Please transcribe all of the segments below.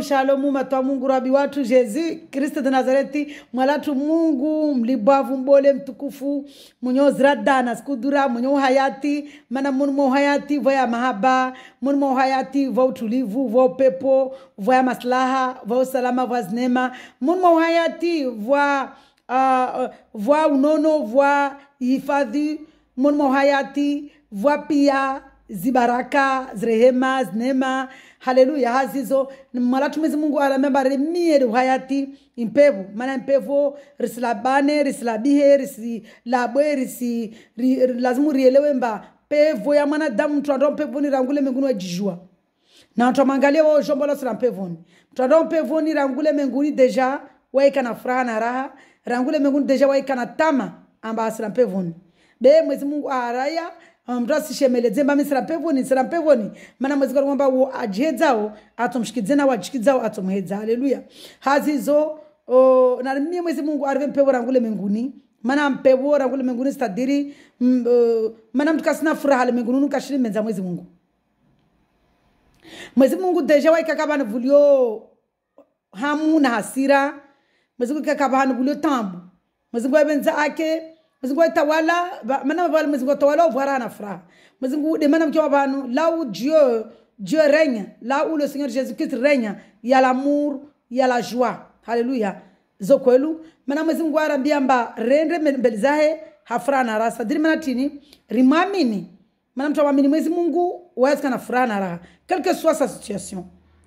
Shalom matwa Mungu rabi watu Jésus Kristo de Nazareti mwalatu Mungu mlibavu mbole mtukufu mwenye zradana skudura mwenye hayati mana munmo hayati vya mahaba munmo hayati vya utulivu vya pepo vya maslaha vya usalama vya zinema munmo hayati vya unono vya hifadhi munmo hayati vya pia zibaraka zrehema zinema haleluya hazizo malatu Mwenyezi Mungu alamemba remie hayati impevu maana impevu rislabane rislabihe rislabwe lazimu rielewe mba pevu ya mwanadamu mtu ndo pevu ni rangule menguni wajijua na mtu amangalia wao jombo la sura pevu mtu ndo pevu ni rangule menguni deja waika na furaha na raha rangule menguni deja waika na tama amba sura pevu be Mwenyezi Mungu araya mtu asishemeleze mba misira pevoni maana Mwenyezi Mungu kwamba ajedzao atomshikizena wajikizao atomhedza haleluya hazizo na mimi Mwenyezi Mungu arve mpevo rangule menguni maana mpevo rangule menguni stadiri maana mtu kasina furaha le menguni nukashiri menza Mwenyezi Mungu deja waika kabana vulio hamu na hasira Mwenyezi Mungu kabana vulio tambu Mwenyezi Mungu abenza ake Mwenyezi Mungu tawala maana bali Mwenyezi Mungu tawala uvara na furaha Mwenyezi Mungu de maana mkiwa banu là où Dieu règne là où le Seigneur Jésus-Christ règne il y a l'amour il y a la joie haleluya zokwelu maana Mwenyezi Mungu arambia mba rende mbelizahe hafuraha na raha diri maana tini rimamini maana mtu amini Mwenyezi Mungu wazi kana furaha na raha quelle que soit sa situation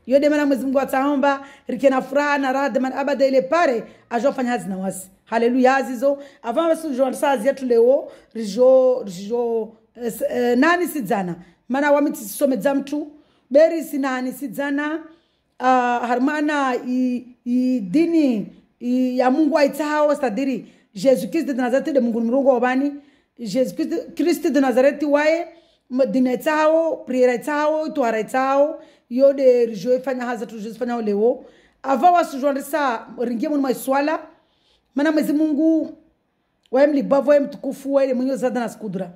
yo de maana Mwenyezi Mungu ataomba rikena furaha na raha de maana abada ile pare ajofanya hazi na wasi haleluya azizo avant basu joansa zetu leo rijo nani sidzana maana wamiti somedza mtu beri sinani sidzana harmana dini ya Mungu aitao stadiri Jesus Christ de Nazareth de Mungu mrongo obani Jesus Christ de Nazareth wae dini aitao priera aitao tuara aitao yo de rijo fanya haza tu Jesus fanya leo avant wasu joansa ringie mu swala maana Mwenyezi Mungu wae mlibavu wae mtukufu wae mwenye zada na skudura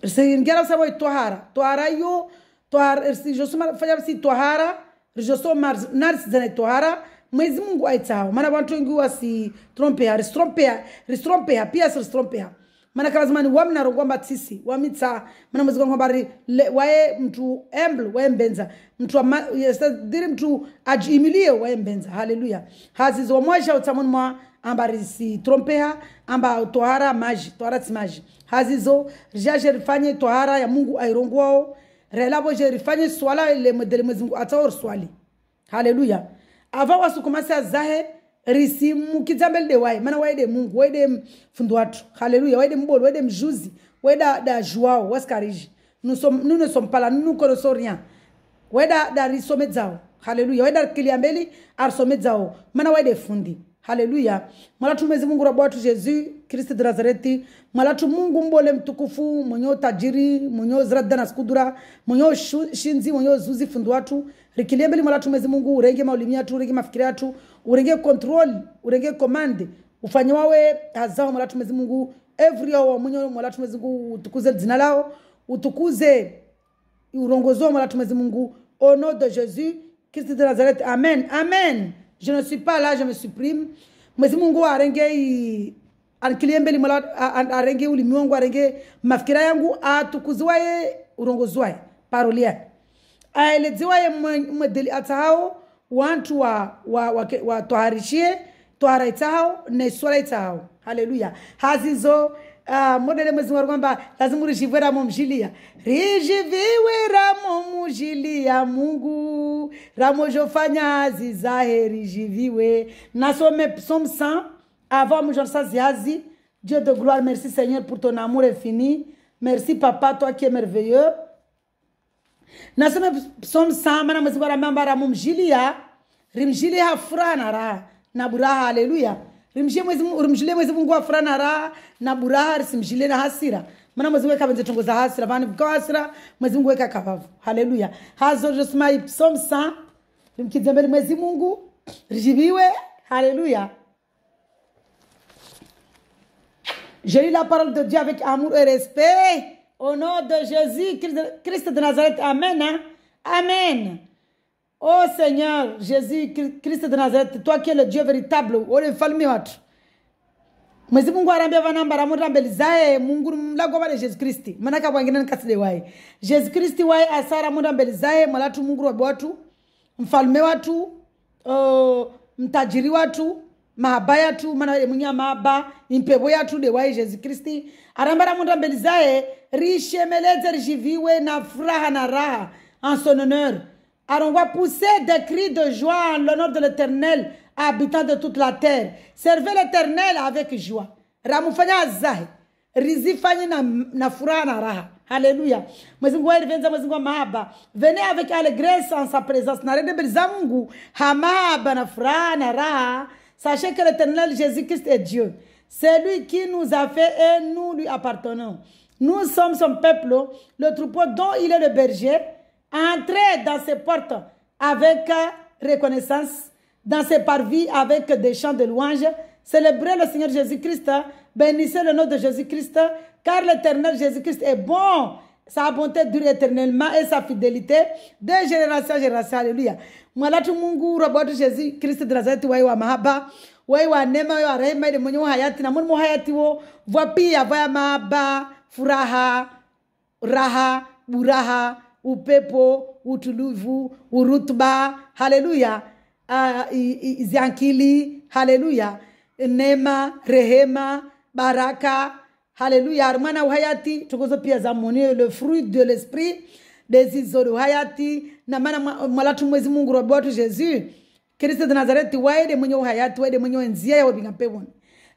risingera sawa tohara yo tohara josoma fanya si tohara josoma nars zana tohara Mwenyezi Mungu aitao maana watu wengi wasi ristrompea pia ristrompea maana kama zamani wamna rogomba tisi wamitsa maana Mwenyezi Mungu habari wae mtu emble wae mbenza mtu diri mtu ajimilie wae mbenza haleluya hazizo mwaja utamoni mwa ambari si trompea amba tohara maji tohara timaji hazizo jaje rifanye tohara ya Mungu airongwao relabo je rifanye swala ile modele Mwenyezi Mungu ataor swali haleluya ava wasukumasa zahe risimu kizambele de wae maana wae de Mungu wae de fundu watu haleluya wae de mbolo wae de mjuzi wae da joao waskariji nous ne sommes pas là nous connaissons rien wae da risomedzao haleluya wae da kiliambeli arsomedzao maana wae de fundi haleluya malatu Mwenyezi Mungu rabu watu Jesus Kristo de Nazareti malatu Mungu mbole mtukufu mwenye tajiri mwenye zradda na skudura mwenye shinzi mwenye zuzi fundu watu rikiliembeli malatu Mwenyezi Mungu urenge maulimia tu urenge mafikiri yatu urenge control urenge command ufanye wawe hazao malatu Mwenyezi Mungu every hour mwenye malatu Mwenyezi Mungu utukuze jina lao utukuze urongozo malatu Mwenyezi Mungu au nom de Jésus Kristo de Nazareti amen amen. Je ne suis pas là, je me supprime. Mwenyezi Mungu arenge ankiliembeli mala arenge ulimwengu arenge mafikira yangu atukuzwaye urongozwaye parolia aeleziwaye modeli atao wantu wa toharishie toharaitao na swala itao haleluya hazizo modele Mwenyezi Mungu kwamba lazima rijivwe ramo mjilia rijiviwe ramo mjilia Mungu ramo jofanya zizahe rijiviwe nasome psaume 100 avant mjonsa ziazi Dieu de gloire merci Seigneur pour ton amour infini merci papa toi qui es merveilleux nasome psaume 100 maana Mwenyezi Mungu anambara ramo mjilia rimjilia furaha na raha na buraha haleluya rimjilie Mwenyezi Mungu wa furaha na raha na buraha risimjilie na hasira maana Mwenyezi Mungu kabenze tongoza hasira bani kwa hasira Mwenyezi Mungu weka kabavu haleluya hazo josma psalm 100 rimkizembele Mwenyezi Mungu rijibiwe haleluya. Je lis la parole de Dieu avec amour et respect au nom de Jésus Christ de Nazareth amen hein? Amen. Oh Seigneur, Jésus Christ de Nazareth, toi qui es le Dieu véritable, ole mfalme watu. Mwezi Mungu arambia vanamba ramuta mbele zae Mungu mlago wale Jésus Christ. Manaka wangine nkasile wae. Jésus Christ wae asara muda mbele zae mwalatu Mungu wa watu, mfalme watu, mtajiri watu, mahaba yatu, mana mwenye mahaba, impebo yatu de wae Jésus Christ. Arambia ramuta mbele zae riche meleze rijiviwe na furaha na raha en son honneur. Alors on va pousser des cris de joie en l'honneur de l'Éternel, habitant de toute la terre. Servez l'Éternel avec joie. Ramufanya azahi. Rizifanye na furaha na raha. Alléluia. Mwezingu wa irivenza mwezingu wa mahaba. Venez avec allégresse en sa présence. Na rede beliza Mungu. Ha mahaba na furaha na raha. Sachez que l'Éternel Jésus-Christ est Dieu. C'est lui qui nous a fait et nous lui appartenons. Nous sommes son peuple, le troupeau dont il est le berger. Entrez dans ses portes avec reconnaissance, dans ses parvis avec des chants de louange. Célébrez le Seigneur Jésus-Christ, bénissez le nom de Jésus-Christ, car l'Éternel Jésus-Christ est bon. Sa bonté dure éternellement et sa fidélité de génération en génération. Alléluia. Mwalatu Mungu robotu Jésus-Christ de Nazareth wa mahaba, wa nema wa rehema ile mwenye hayati na mwenye hayati wo vapia vya mahaba, furaha, raha, buraha, upepo, utulivu, urutuba, haleluya, ziankili, haleluya, neema, rehema, baraka, haleluya, armana uhayati, tukozo pia zamoni, le fruit de l'esprit, des izo uhayati, na mana mwalatu mwezi Mungu robotu Jésus, Kristo de Nazareth, waede mwenye uhayati, waede mwenye enzia ya wabinga peboni.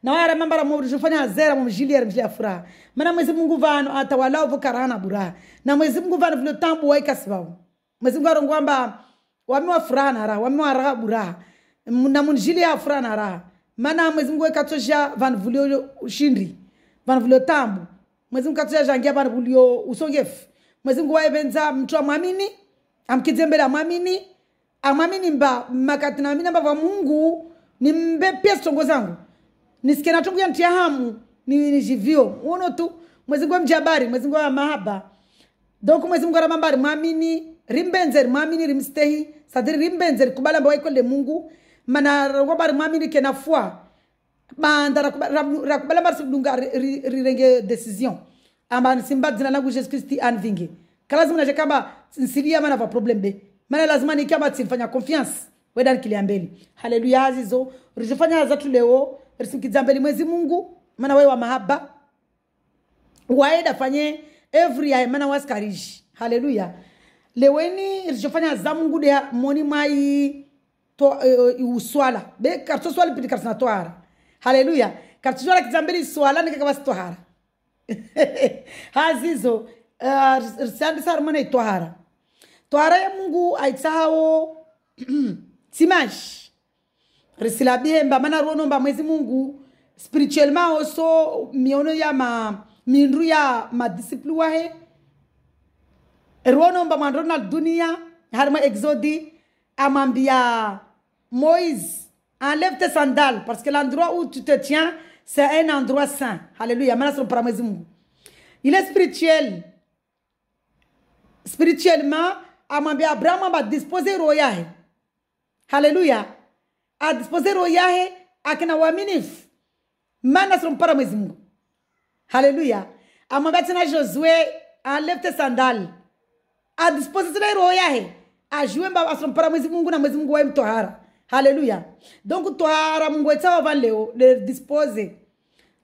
Na wara mambara mwobu jufanya azera mjili ya furaha. Mana mwezi Mungu vano atawalao vukarana buraha. Na mwezi Mungu vano vile tambu waika sibao. Mwezi Mungu arongwamba wamiwa furaha na raha, wamiwa raha buraha. Na mjili ya furaha na raha. Mana mwezi Mungu weka tosha vano vile ushindri. Vano vile tambu. Mwezi Mungu katosha jangia vano vile usongefu. Mwezi Mungu waebenza mtu wa mwamini. Amkizembele mwamini. Amwamini mba makatina mwamini mba wa Mungu. Ni mbe pia stongo zangu. Nisikie na tungu ya ntia hamu ni jivio uno tu mwezi Mungu mjabari mwezi Mungu wa mahaba donc mwezi Mungu wa mambari mwamini rimbenzer mwamini rimstehi sadiri rimbenzer kubala mba waiko le Mungu mana rongobari mwamini kena fwa banda rakubala mba subdunga rirenge decision amba nsimba zina langu Jesus Christi anvingi kalazima na kamba nsilia mana va problem be mana lazima ni kama tsinfanya confiance weda nikiliambeli haleluya hazizo rijifanya zatu leo risikizambeli mwezi Mungu mana wewe wa mahaba waeda fanye every ay mana waskarishi haleluya leweni rijifanya za Mungu de moni mai to uswala be karto swala pidi karsana toara haleluya karto swala kizambeli swala nikakaba tohara hazizo sandi sarmana tohara ya Mungu aitsao timash risilabie mba mana rono mba mwezi Mungu spirituellement also miono ya minru ya discipline wahe rono mba mandrona dunia harma exodi amambia Moïse enlève tes sandales parce que l'endroit où tu te tiens c'est un endroit saint. Alléluia. Mana son para mwezi Mungu il est spirituel spirituellement amambia Abraham ba disposer royahe. Alléluia. A disposer royahe akina waaminifu mana son para mwezi Mungu. Haleluya. Amwambia tena Josué enlève tes sandales. A disposer royahe ajue mba son para mwezi Mungu na mwezi Mungu wa mtohara. Haleluya. Donc tohara Mungu etsawa van leo de disposer.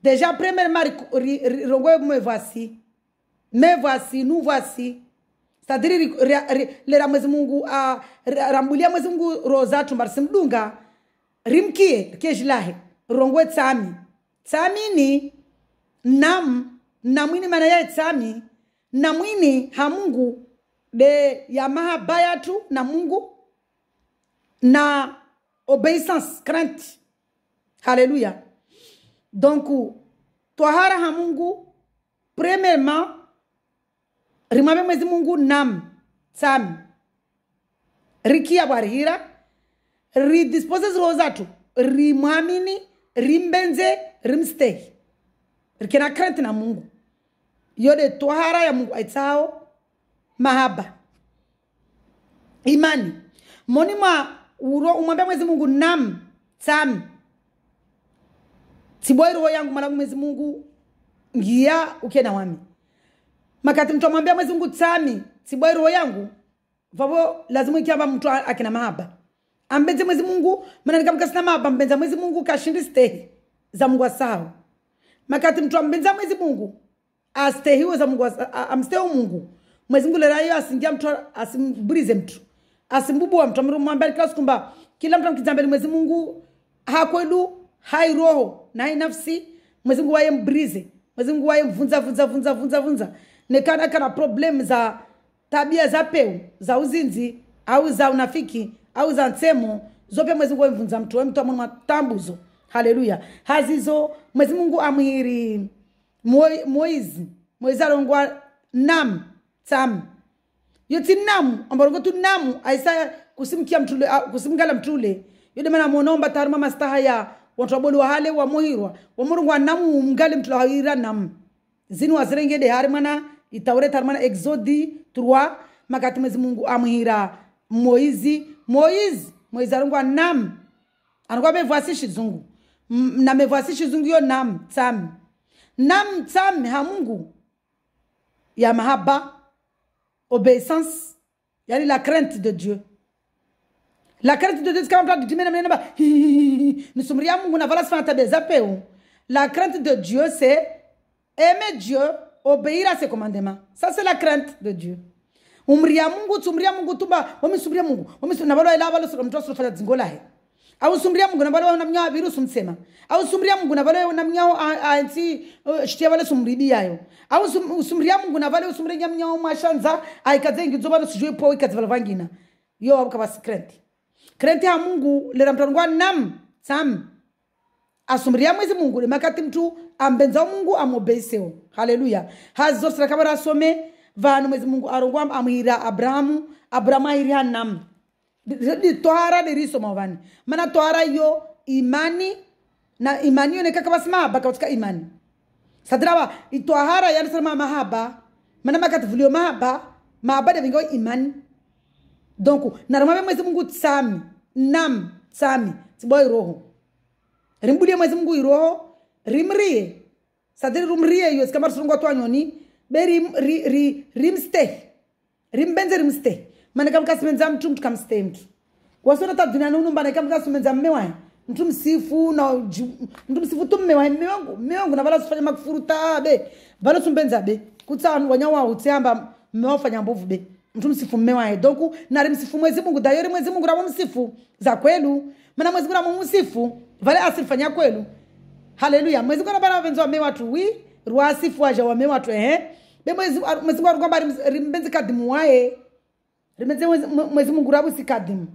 Déjà premièrement rongoe me voici. Me voici, nous voici. C'est-à-dire le ramwezi Mungu rambulia mwezi Mungu rozatu marsimdunga rimkie kejilahe rongwe tsami ni namwini mana ya tsami namwini ha Mungu de ya mahaba yatu na Mungu na obéissance crainte. Alléluia. Donc tohara ha Mungu premièrement rimabe mwezi Mungu tsami rikia barihira ridisposes rozatu rimwamini rimbenze rimstay rikena crainte na Mungu yode tohara ya Mungu aitsao mahaba imani Monima umwambia Mwenyezi Mungu nam tsami. Tiboi roho yangu mala Mwenyezi Mungu ngia ukena wami. Makati mtu amwambia Mwenyezi Mungu tsami, tiboi roho yangu, vavo lazima ikiamba mtu akina mahaba. Ambenze Mwenyezi Mungu, mana nikamkasina mahaba, ambenza Mwenyezi Mungu kashindi stehi za Mungu asahau. Makati mtu ambenza Mwenyezi Mungu, astehiwe za Mungu, amstehu Mungu. Mwenyezi Mungu lera hiyo asingia mtu, asimburize mtu. Asimbubu wa mtu, mwambia kila sikumba, kila mtu mkizambeli Mwenyezi Mungu, hakwelu, hai roho, na hai nafsi, Mwenyezi Mungu wae mbrize. Mwenyezi Mungu wae mvunza. Nekana kana problem za tabia za peu, za uzinzi, au za unafiki, au za nsemo, zope Mwenyezi Mungu wae mvunza mtu, wae mtu wa mwana tambuzo. Haleluya. Hazizo, Mwenyezi Mungu amhiri Moizi alongwa nam, tam. Yoti namu, ambarongo tu namu, aisa kusimkia mtule, kusimkala mtule. Yode mana monomba taruma mastaha ya watu wabolu wa hale wa mohirwa. Wamurungu wa namu mgali mtule hawira namu. Zinu wazirenge de harimana, itaure tarumana Exodi 3, makati Mwenyezi Mungu amhira Moizi alongwa nam. Anongwa mevuasishi zungu. Na mevuasishi zungu yo nam, tam. Nam tam ha Mungu ya mahaba, obéissance, yani la crainte de Dieu. La crainte de Dieu, c'est quand on dit nous sommes rien Mungu na vala sfanta bezapeu. La crainte de Dieu, c'est aimer Dieu, obéir à ses commandements. Ça c'est la crainte de Dieu. Umria Mungu tumba, wamisumbria Mungu. Na vala ila vala mtoso fanya zingola he. Au sumbria Mungu na vala unamnyaa virusu msema. Au sumbria Mungu na vala unamnyaa anti shitia vala sumribi yayo. Au sumbria Mungu na vala usumria mnyaa mashanza aikazengi zobalo sijue po ikazivala vangina. Yo abuka basi krenti. Krenti ha Mungu lera mtangwa nam sam. Asumria Mwenyezi Mungu le makati mtu ambenza Mungu amobeiseo. Haleluya. Hazo sura kabara some vanu Mwenyezi Mungu arongwa amhira Abrahamu ahira nam. Di tohara de riso mawani. Mana tohara yo imani na imani yo nekaka basma baka katika imani. Sadrawa itohara yani sama mahaba. Mana makati vulio mahaba de vingo imani. Donc narumame Mwenyezi Mungu tsami nam tsami tiboy roho. Rimbulie Mwenyezi Mungu roho rimrie. Sadri rumrie yo skamar surungo twanyoni be rimste. Rimste. Mana kama kasimenza mtu kamstay mtu. Wasona ta dunia nunu mbana kama kasimenza mmewa. Mtu msifu na mtu msifu tu mmewa wangu na bala sifanya makufuruta be. Bala sumbenza be. Kutsa wanyawa utiamba mmewa fanya mbovu be. Mtu msifu mmewa. Donc na msifu Mwenyezi Mungu dayori Mwenyezi Mungu ramo msifu za kwelu. Mana Mwenyezi Mungu ramo msifu vale asifanya kwelu. Haleluya. Mwenyezi Mungu bala wenzo mmewa tu wi ruasifu aja wa mmewa tu Be Mwenyezi Mungu arugomba rimbenzi kadimu wae. Mwenyezi Mungu rabu sikadimu.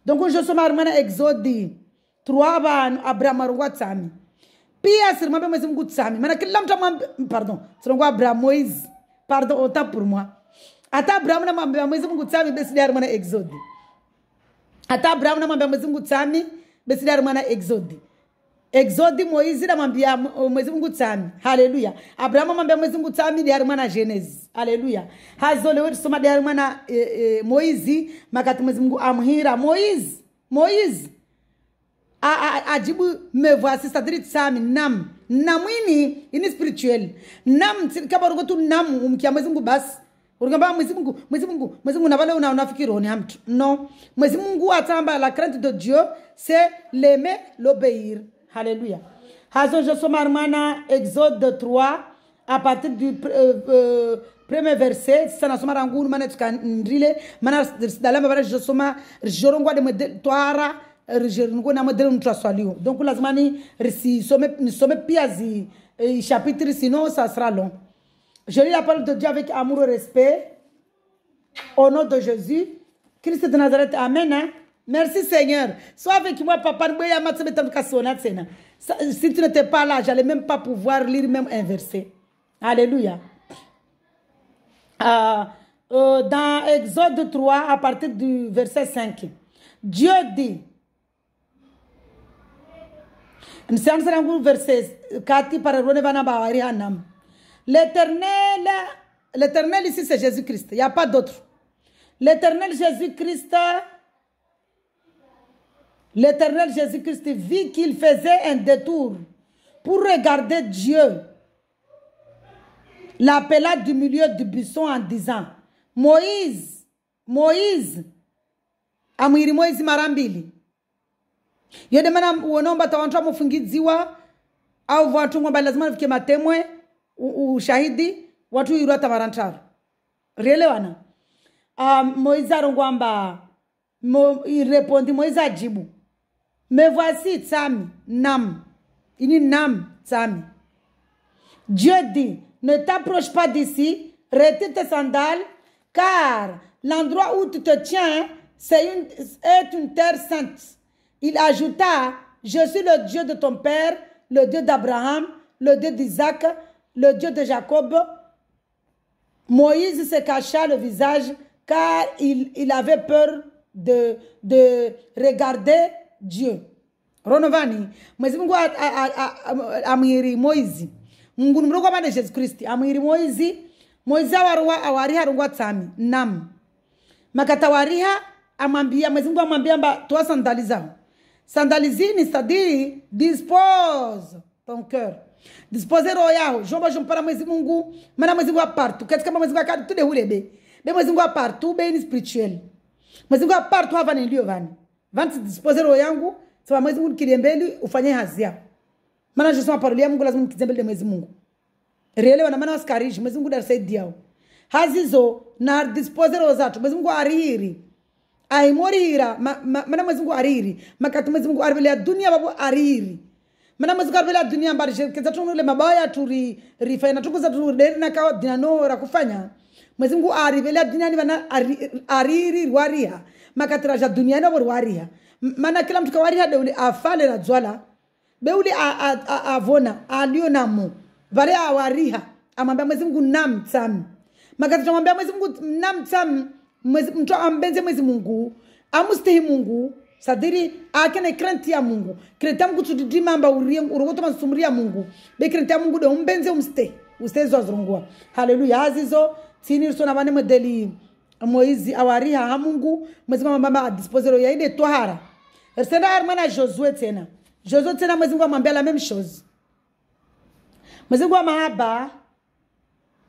Donc je soma armana Exodi 3 ba Abraham arungwa tsami. Pia sirmambe Mwenyezi Mungu tsami. Mana kila mtu pardon, sirongwa Abraham Moïse. Pardon, autant pour moi. Ata Abraham na mambe Mwenyezi Mungu tsami besi armana Exodi. Ata Abraham na mambe Mwenyezi Mungu tsami besi armana Exodi. Exodi Moïse na mambe Mwenyezi Mungu tsami. Haleluya. Abraham mambe Mwenyezi Mungu tsami di armana Genèse. Haleluya. Hazole wetu soma di armana Moïse makati Mwenyezi Mungu amhira Moïse ajibu me voici c'est-à-dire tsami nam namwini ini spirituel nam kama rogotu nam umkia Mwenyezi Mungu basi urigamba Mwenyezi Mungu na wale unafikiri ni mtu no Mwenyezi Mungu atamba la crainte de Dieu c'est l'aimer l'obéir. Haleluya. Hazo je soma armana Exode 3 à partir du premier verset. Sana soma rangu mana tukandrile mana dalama bara je soma jorongwa de model toara jerungo na model mtraswalio. Donc lazima ni some piazi chapitre sinon ça sera long. Je lis la parole de Dieu avec amour et respect au nom de Jésus Christ de Nazareth. Amen. Hein? Merci Seigneur. Sois avec moi, papa. Si tu n'étais pas là, j'allais même pas pouvoir lire même un verset. Alléluia. Dans Exode 3, à partir du verset 5, Dieu dit, verset 4, l'Éternel ici c'est Jésus-Christ. Il n'y a pas d'autre. L'Éternel Jésus-Christ l'Éternel Jésus-Christ vit qu'il faisait un détour pour regarder Dieu. L'appela du milieu du buisson en disant, Moïse, Moïse, amwiri Moïse marambili. Yode mana uonomba tawantu amufungiziwa, au watu ngomba lazima nifike matemwe, ushahidi, watu yurata marantaru. Rielewana? Moïse arongwamba, il répondit, Moïse a jibu. Me voici, Tsami, Nam. Il dit Nam, Tsami. Dieu dit, ne t'approche pas d'ici, retire tes sandales, car l'endroit où tu te tiens est une terre sainte. Il ajouta, je suis le Dieu de ton père, le Dieu d'Abraham, le Dieu d'Isaac, le Dieu de Jacob. Moïse se cacha le visage, car il avait peur de regarder Dieu. Ronovani, Mwezi Mungu amwiri Moizi. Mungu mroko bane Jesus Christ. Amwiri Moizi. Moizi awariha rungwa tsami. Nam. Makata wariha amwambia Mwezi Mungu amwambia mba toa sandali zao. Sandali zini c'est-à-dire dispose ton cœur. Dispose roho yao. Jomba jompara Mwezi Mungu. Mana Mwezi Mungu partout. Katika Mwezi Mungu akadi tude hulebe. Be Mwezi Mungu partout be ni spirituel. Mwezi Mungu partout hava ni ndio vani. Vani dispose roho yangu. Sawa Mwezi Mungu kiliembeli ufanye hazi yao. Mana jesoma paroli ya Mungu lazima mkizembele de Mwezi Mungu. Rielewa na mana wasikarishi. Mwezi Mungu darisaidia yao. Hazizo na dispose roho zatu. Mwezi Mungu arihiri. Aimorihira. Mana Mwezi Mungu arihiri. Makati Mwezi Mungu arivele ya dunia babu arihiri. Mana Mwezi Mungu arivele ya dunia mbari. Keza tunule mabaya turi rifayana. Tukuza turuderi na kawa dinano rakufanya. Mwezi Mungu arivele ya dunia ni wana arihiri wariha. Makati raja dunia na wariha. Mana kila mtu kawariha deuli afale na zwala. Beuli avona. Alio namu. Vare awariha. Amambia Mwezi Mungu nam tsami. Makati tumambia Mwezi Mungu nam tsami. Mtu ambenze Mwezi Mungu. Amustehi Mungu. Sadiri akene krenti ya Mungu. Krenti ya Mungu tutudima amba urogoto mansumri ya Mungu. Be krenti ya Mungu de umbenze umste. Ustezo azrungua. Haleluya. Hazizo. Tini sona vane modeli Moizi awariha ha Mungu. Mwezi Mungu mamba disposero ya ide tohara. Ersena armana Josué tena. Josué tena Mwezi Mungu amambia la même chose. Mwezi Mungu mahaba.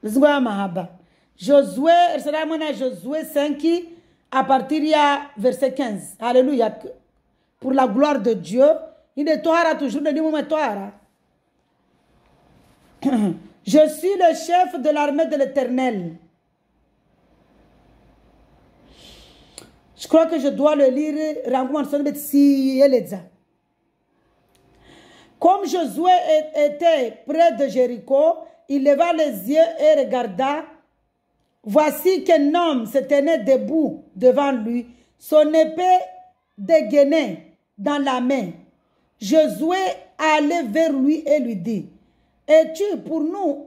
Mwezi Mungu mahaba. Josué, ersena armana Josué 5 à partir ya verset 15. Alléluia. Pour la gloire de Dieu. Ide tohara toujours de lui tohara. Je suis le chef de l'armée de l'Éternel. Je crois que je dois le lire. Comme Josué était près de Jéricho, il leva les yeux et regarda. Voici qu'un homme se tenait debout devant lui, son épée dégainée dans la main. Josué allait vers lui et lui dit, es-tu pour nous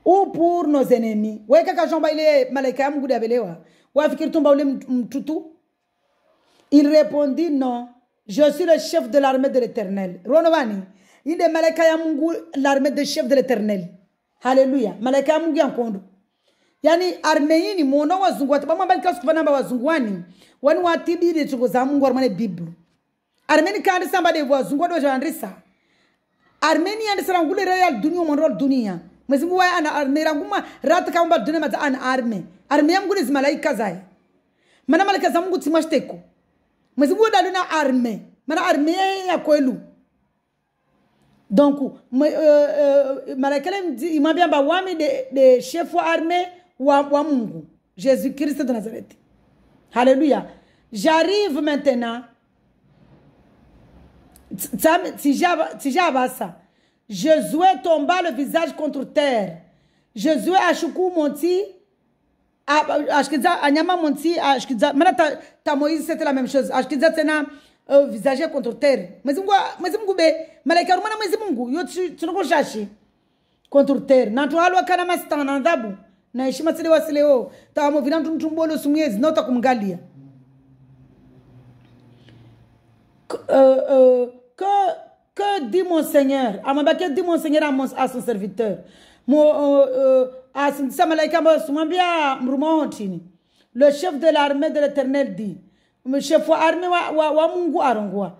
ou pour nos ennemis? Il répondit non, je suis le chef de l'armée de l'Éternel. Il est l'armée de chef de l'Éternel. Alléluia. Malaika Mungu yankondo. Yani armée ni mona wazungu ataba mbali kasu kufana mba wazunguani. Wani watibiri tukoza Mungu armane Bible. Armée ni kandi samba de wazungu do jandrisa. Armée ni andi sarangule real dunia monrol dunia. Mwezi Mungu wa ana armée ranguma rata kamba dunia mata ana armée. Armée ya Mungu ni malaika zai. Mana malaika za Mungu timashteko. Mwezi Mungu daluna armée. Mana armée ya kwelu. Donc, il m'a bien dit des chefs armés wa Mungu. Jésus-Christ de Nazareth. Alléluia. J'arrive maintenant. Si j'avais ça. Josué tomba le visage contre terre. Josué a choukou monti. Anyama monti. Maintenant, ta Moïse, c'était la même chose. Ashkiza tena. Visage contre terre. Mwezi Mungu be malaika rumana Mwezi Mungu yo tunoko shashi contre terre. Na tuhalwa kana mastana na adhabu na heshima tsile wasileo tawo vina mtumbolo sumyezi nota kumgalia. Que dit mon Seigneur? Amamba que dit mon Seigneur à son serviteur? Le chef de l'armée de l'Éternel dit, chef wa armée wa Mungu arongwa.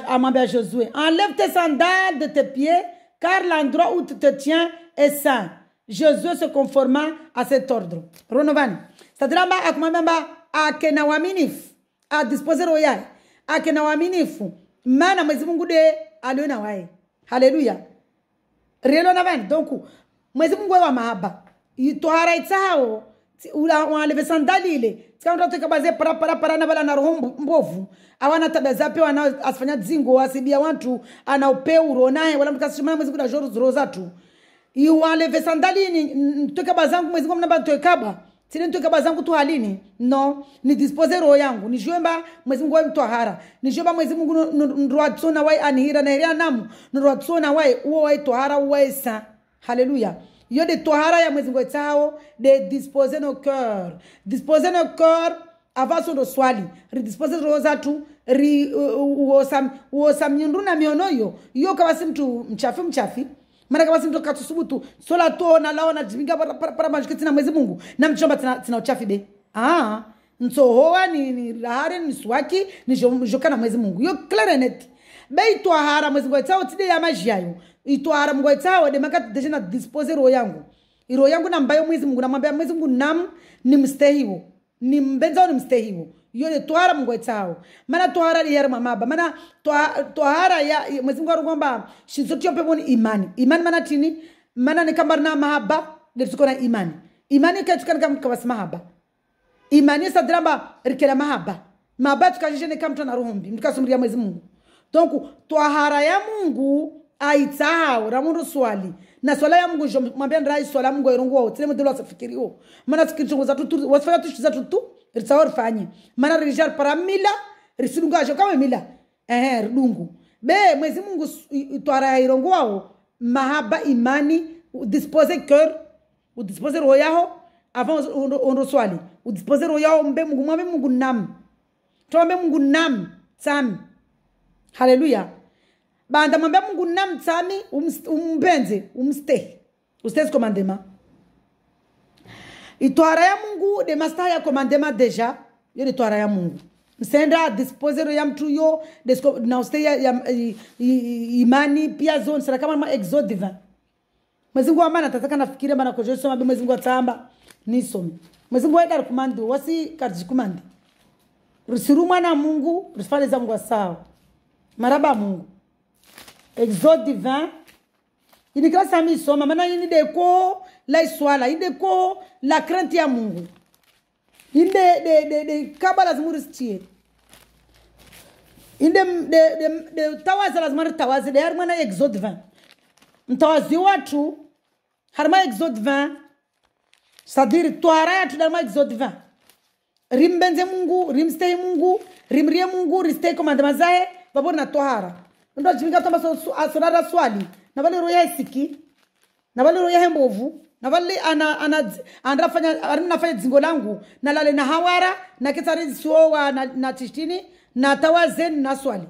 Amwambia Josué, enlève tes sandales de tes pieds, car l'endroit où tu te tiens est saint. Josué se conforma à cet ordre. Ronovani. C'est-à-dire, akena waminifu, a disposer royal, akena waminifu, mana mwezi Mungu de aliona wae. Haleluya. Rielo navani. Donc, mwezi Mungu wa mahaba. Itohara itao, wanaleve sandali ile. Tika mtu kabaze para na bala na roho mbovu. Awana tabia zape wana asifanya dzingo asibia watu ana upeuro naye wala mkasishimana mwezi kuna joro zatu. Iwaleve sandali ni tuka bazangu mwezi Mungu namba tuekaba. Sini tuka bazangu tu halini. No, ni dispose roho yangu. Ni juemba mwezi Mungu wa mtohara. Ni juemba mwezi Mungu nruatsona wai anihira na heria namu. Nruatsona wai uo wai tohara uwa sa. Haleluya. Yo de tohara ya mwezi Mungu etao de disposer nos cœurs. Disposer nos cœurs avant son swali. Redisposer roho zatu uosam nyunduna mionoyo. Yo kawasi mtu mchafi. Mana kama mtu katusubutu sola to na lao na jibinga para majikiti na mwezi Mungu na mchomba tina uchafi be. Nsohoa ni lahare ni swaki ni jokana mwezi Mungu. Yo clear net. Be itwahara mwezi Mungu etao tide ya majiayo. Itwahara Mungu etao de makati deje na disposer roho yangu. Roho yangu na mbayo mwezi Mungu na mwambia mwezi Mungu nam ni mstehiwo. Ni mbenza ni mstehiwo. Yo de tohara Mungu etao. Mana tohara ni yerma maba. Mana tohara ya mwezi Mungu arungomba shizoti yope mwoni imani. Imani mana tini. Mana ni kambarna mahaba. Letukona imani. Imani katukana kawasi mahaba. Imani sadraba rikela mahaba. Mahaba tukajishene kamta na rohombi. Mtukasumria mwezi Mungu. Donc tohara ya Mungu aitao. Ramundu swali. Na swala ya Mungu mwambia ndrai swala Mungu irunguwa. Tile mdelo wasafikirio. Mana tukirichungu za tutu. Wasifanya tushiza tutu. Ritsaor fanye. Mana rijar para mila. Risilunga ajo kama mila. Ridungu. Be mwezi Mungu tohara ya irunguwa. Mahaba imani. Dispose cœur. Dispose roho yao. Avant on swali. Dispose roho yao mbe Mungu. Mwambe Mungu nam. Tuambe Mungu nam. Sami. Haleluya. Banda mwambe Mungu nam tsami umbenze umstay. Ustez commandement. Itohara ya Mungu de masta ya commandement deja. Yo de tohara ya Mungu. Msenda disposer ya mtu yo na ustay ya imani pia zone sera kama exode divin. Mwezi Mungu amana tataka nafikiria bana kwa Yesu mabe mwezi Mungu atamba nisome. Mwezi Mungu aida kumandi wasi kaji kumandi. Rusiruma na Mungu rusifale za Mungu sawa. Maraba Mungu. Exode divin. Ini kila sami soma mana ini deko la iswala, ini deko la crainte ya Mungu. Ini de kabala zmuristie. Ini de tawaza lazima tawaza de harmana exode divin. Mtawazi watu harma exode divin. C'est-à-dire tohara ya tudalma exode divin. Rimbenze Mungu, rimstay Mungu, rimrie Mungu, ristay commandement zae, babor na tohara. Ndo jibinga tamba sonara swali. Na wale roho ya siki, na wale roho ya mbovu, na wale anafanya zingo langu, na lale na hawara, na kitari suowa na tishtini, na tawazen na swali.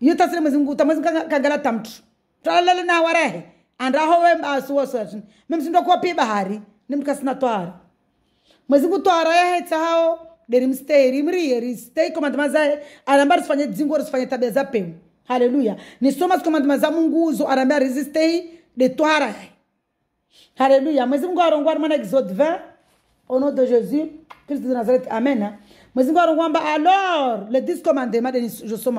Yuta sile mwezi Mungu, tamwezi kangala tamtu. Lale na hawara he, andra howe asuwa swali. Memsi ndo kwa pia bahari, ni mkasina tohara. Mwezi Mungu tohara ya heta hao, derimstay, rimstay commandement zae, anambari sifanye zingo, sifanye tabia za peu. Haleluya. Ni soma commandement za Mungu zo arambia resistir de tohara. Haleluya. Mwezi Mungu arongwa mana Exode 20 au nom de Jésus Christ de Nazareth. Amen. Mwezi Mungu arongwa alors les 10 commandements de Josué.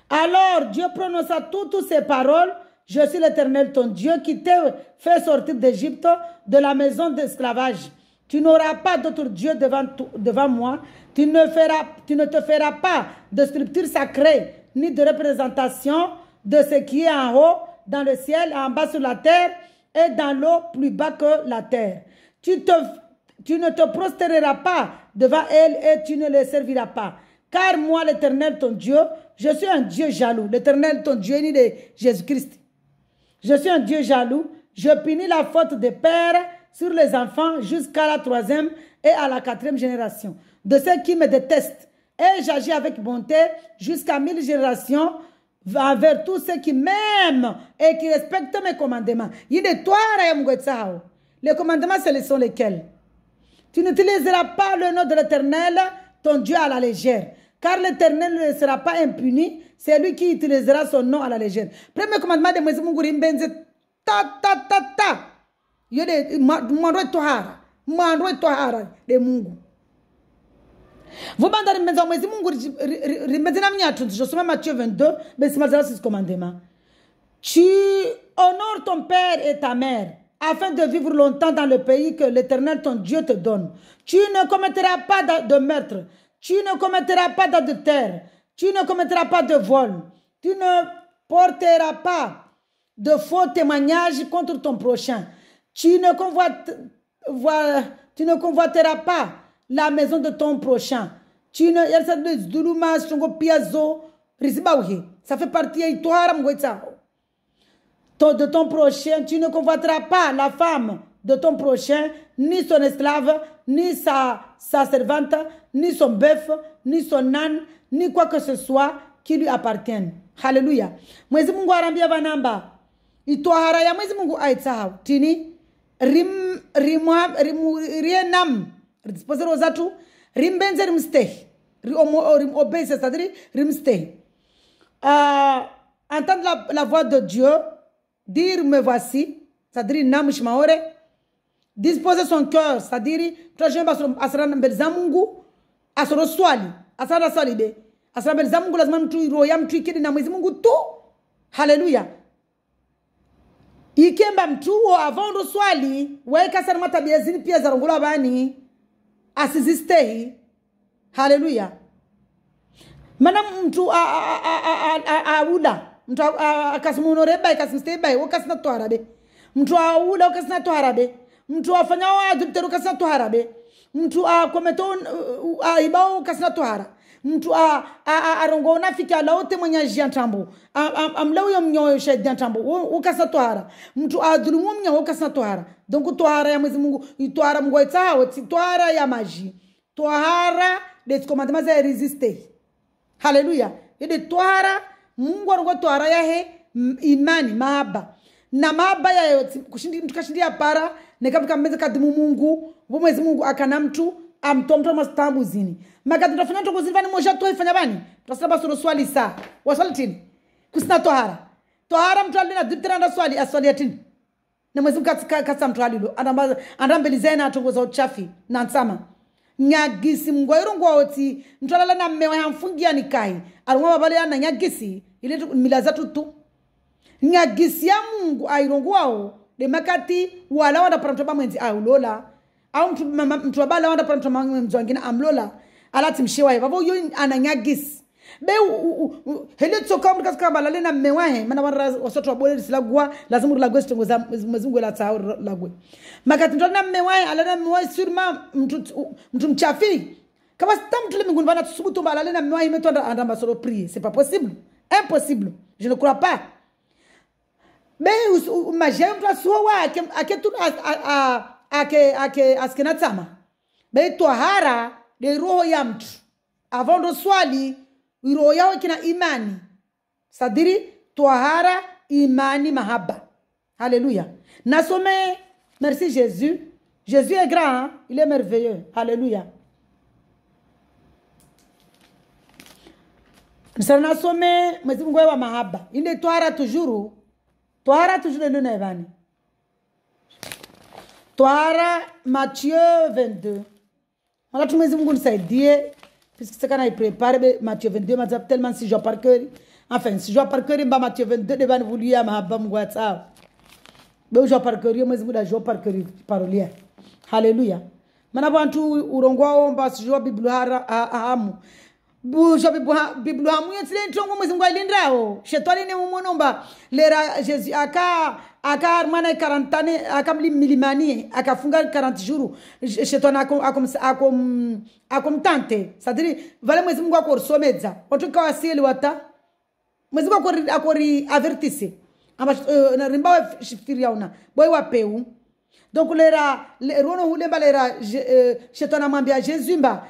Alors Dieu prononça toutes ces paroles. Je suis l'Éternel ton Dieu qui t'a fait sortir d'Égypte de la maison d'esclavage. Tu n'auras pas d'autre Dieu devant moi. Tu ne te feras pas de structure sacrée ni de représentation de ce qui est en haut, dans le ciel, en bas sur la terre, et dans l'eau plus bas que la terre. Tu ne te prosterneras pas devant elle et tu ne les serviras pas. Car moi, l'Éternel, ton Dieu, je suis un Dieu jaloux. L'Éternel, ton Dieu, ni de Jésus-Christ. Je suis un Dieu jaloux. Je punis la faute des pères sur les enfants jusqu'à la 3e et à la 4e génération. De ceux qui me détestent. Et j'agis avec bonté jusqu'à 1000 générations envers tous ceux qui m'aiment et qui respectent mes commandements. Les commandements, ce sont lesquels? Tu n'utiliseras pas le nom de l'Éternel, ton Dieu à la légère. Car l'Éternel ne sera pas impuni, c'est lui qui utilisera son nom à la légère. Premier commandement de Mwezi Mungu rimbenze ta. Yode mwandwe tohara de Mungu. Vobanda rimbenza Mwezi Mungu rimbenze na mnyatu. Je somme Matthieu 22, mais c'est malgré ce commandement. Tu honores ton père et ta mère afin de vivre longtemps dans le pays que l'Éternel ton Dieu te donne. Tu ne commettras pas de meurtre. Tu ne commettras pas d'adultère. Tu ne commettras pas de vol. Tu ne porteras pas de faux témoignages contre ton prochain. Tu ne convoiteras pas la maison de ton prochain. Ça fait partie de ton prochain. Tu ne convoiteras pas la femme de ton prochain, ni son esclave, ni sa servante, ni son bœuf, ni son âne, ni quoi que ce soit qui lui appartienne. Hallelujah. Mwezi Mungu arambia banamba. Itohara ya Mwezi Mungu aitsahau. Tini rienam. Disposer aux atouts. Rimbenze rimsteh. Obéir, c'est-à-dire rimsteh. Entendre la voix de Dieu. Dire me voici. C'est-à-dire nam shmaore. Disposer son cœur. C'est-à-dire asara mbelza Mungu. Asoro swali. Asara swali be. Asara mbelza Mungu lazima mtu roho ya mtu ikidi na Mwezi Mungu tu. Hallelujah. Ikemba mtu avondo swali. Weka sana matabia zini pia za rongola bani. Asizistei. Hallelujah. Mana mtu aula. Mtu akasimunoreba ikasistei bai. Wakasina toharabe. Mtu aula wakasina toharabe. Mtu afanya adulteru kasina toharabe. Mtu kometo ibao kasina tohara. Mtu arongo unafiki alaote mwenye jiantambo. Amleo yo mnyoyo shediantambo. Ukasina tohara. Mtu adulumu mnyoyo ukasina tohara. Donc tohara ya Mwezi Mungu. Tohara Mungu itahawe. Tohara ya maji. Tohara des commandements à résister. Hallelujah. Yede tohara Mungu arongo tohara ya he imani mahaba. Na mahaba ya yote kushindi mtu kashindia para nekabuka mmeze kadimu Mungu. Mwezi Mungu akana mtu amtomto mastambu zini. Makati tutafanya to kuzini vani moja to ifanya bani. Tutasema solo swali saa. Waswali tini. Kusina tohara. Tohara mtu alina dipteranda swali aswali ya tini. Na Mwezi Mungu kasa mtu alilo. Andambelizena atongoza uchafi na nsama. Nyagisi mgoiro ngwoti mtu alala na mmewa hamfungia nikai. Alungwa babale ya na nyagisi ile mila zatu tu. Nyagisi ya Mungu airongwao de makati wala wanda paramtoba mwenzi aulola. Au mtu wabala wanda paramtoba mwenzi wangina amlola. Alati mshewa hivyo. Vavo yu ananyagisi. Be hele tsoka mtu kasika balale na mmewahe. Mana wasoto wabole risilagua. Lazimu lagwe sitongoza Mwezi Mungu la tsao lagwe. Makati mtu na mmewahe. Alana mmewahe surma mtu mchafi. Kama sita mtu le minguni vana tusubutu balale na mmewahe metu andamba solo prier. C'est pas possible. Impossible. Je ne crois pas. Be majem mtu asuwa aketu askena tsama. Be tohara de roho ya mtu. Avondo swali roho yao kina imani. Sadiri tohara imani mahaba. Alléluia. Nasome merci Jésus. Jésus est grand, hein? Il est merveilleux. Alléluia. Nasome Mwezi Mungu wa mahaba. Ile tohara toujours le nevani. Tohara Matthieu 22. Voilà tout Mwezi Mungu nisaidie puisque c'est quand il prépare Matthieu 22 m'a tellement si je par cœur. Enfin si je par cœur mba Matthieu 22 devant vous lire mahaba Mungu atsa. Be je par cœur Mwezi Mungu da je par cœur parolia. Hallelujah. Mana bantu urongwao mba si je Biblia ahamu. Buja Biblia hamu yetile ntongo Mwezi Mungu alindrao. Shetani ne mumonomba lera Jésus aka armana 40 ans akamli milimani akafunga 40 jours Shetani akom tante. C'est-à-dire vale Mwezi Mungu akorsomedza. Otuka wasili wata Mwezi Mungu akori avertise. Amba rimba shifiria una. Boy wapeu. Donc lera rono hulemba lera Shetani amwambia Jésus mba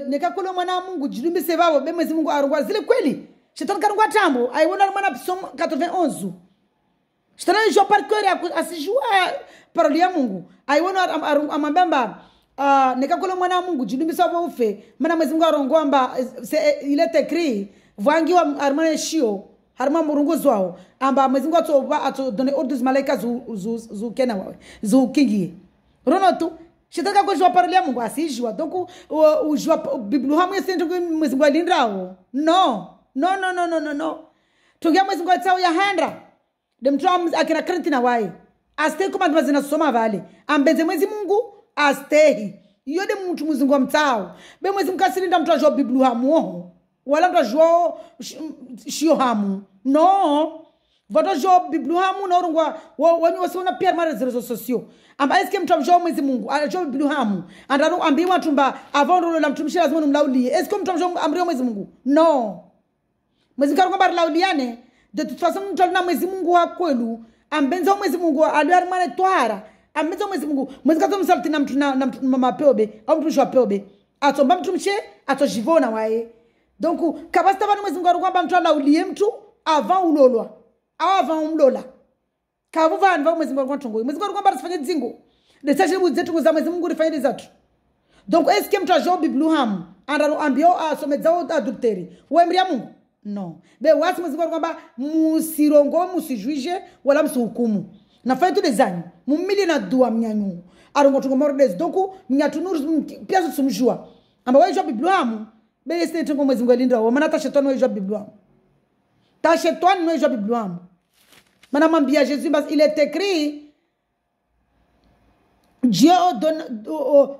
nekakolo mwana Mungu jilumbise babo be Mwezi Mungu arongwa zile kweli. Shetani karongwa tambo aiona mwana Psalm 91. Shetani jo par cœur asijua parole ya Mungu. Aiona amambamba nekakolo mwana Mungu jidumbisa kwa ufe mana Mwenyezi Mungu arongwamba il est écrit vangiwa armane shio harma murunguzi wao amba Mwenyezi Mungu atodone orders malaika zu kena wawe zu kingie rono tu shitaka kwa jua parole ya Mungu asijua donc ujua Biblia hamu yesende kwa Mwenyezi Mungu alindrao no tugia Mwenyezi Mungu atao ya handra demtram akina Karantina wae aste kuma mazina soma vale ambenze Mwenyezi Mungu astehi yode mtu Mwenyezi Mungu mtao be Mwenyezi Mungu asilinda mtu ajua Biblia hamu wala mtu ajua shio hamu no voto jo Biblia hamu na urungwa wanyu wasiona pia mara zero sociaux amba eske mtu ajua Mwenyezi Mungu ajua Biblia hamu andaru ambiwa tumba avant la mtumishi lazima numlaulie eske mtu ajua amrio Mwenyezi Mungu no Mwenyezi Mungu kwamba lauliane de toute façon mtu na Mwenyezi Mungu wa kwelu ambenza Mwenyezi Mungu aliar mane twara ambenza Mwenyezi Mungu Mwenyezi Mungu msalti na mtu mama peobe au mtu shwa peobe atomba mtumishi atojivona wae donc kabasta bana Mwenyezi Mungu kwamba mtu laulie mtu avant ulolwa au avant umlola kavuva nva Mwenyezi Mungu kwamba Mwenyezi Mungu kwamba asifanye dzingo de saje buzetu za Mwenyezi Mungu rifanye zatu donc est-ce que mtu ajua Biblia hamu andalo ambio asomedzao adulteri wemria Mungu no be wasi Mwenyezi Mungu kwamba musirongo musijuije wala msihukumu na faitu des années mumili na dua mnyanyu arongo tungomordes donc mnyatunuru pia sumjua amba wajua Biblia hamu be este tungo Mwenyezi Mungu alinda wa maana tashetani wajua Biblia hamu tashetani wajua Biblia hamu maana mambia Jésus il est écrit Dieu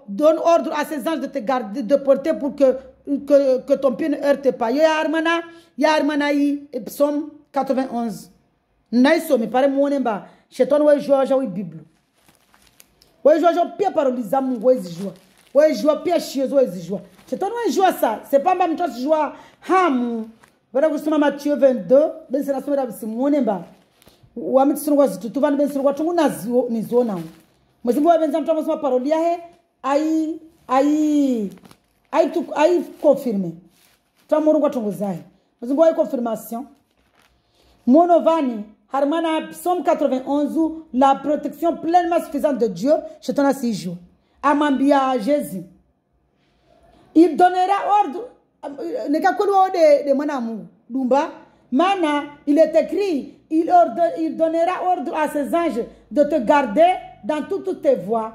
donne ordre à ses anges de te garder, de porter pour que ton pied ne heurte pas. Ya armana yi Psaume 91. Naiso me pare mwonemba. Sheton we joa we Bible. We joa pia paroliza Mungu we zijua. We joa pia shiezo we zijua. Sheton we joa ça. C'est pas même toi joa hamu. Voilà kusoma Matthieu 22. Ben c'est la semaine d'absi mwonemba. Wa mitsunwa zitu. Tuvani ben sunwa tungu nazio nizona. Mwenyezi Mungu abenza mtu amesoma parole yake ai confirmer tamurungu atongozai Mwenyezi Mungu ai confirmation monovani harmana Psaume 91 la protection pleinement suffisante de Dieu chez ton assijou amambia Jésus il donnera ordre nekakulu de mwana Mungu dumba mana il est écrit il donnera ordre à ses anges de te garder dans toutes tes voies.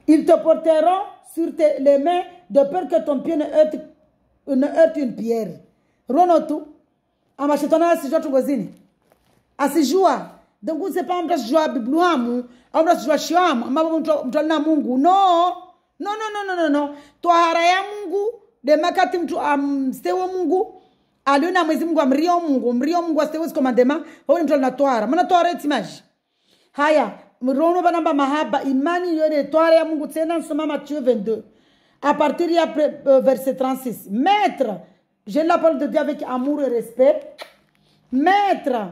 Ils te porteront sur les mains de peur que ton pied ne heurte une pierre. Ronotu, amachetona asijua tungozini. Asijua. Donc on sait pas on doit jouer Biblia mu, on doit jouer shiamu, ambapo mtu na Mungu. No. Tohara ya Mungu, de makati mtu amstewa Mungu. Aliona Mwenyezi Mungu amrio Mungu astewa commandement, au mtu na tohara. Maana tohara etimaji. Haya, mrono banamba mahaba imani yone tohara ya Mungu tena nsoma Matthieu 22. À partir du verset 36. Maître, j'ai la parole de Dieu avec amour et respect. Maître,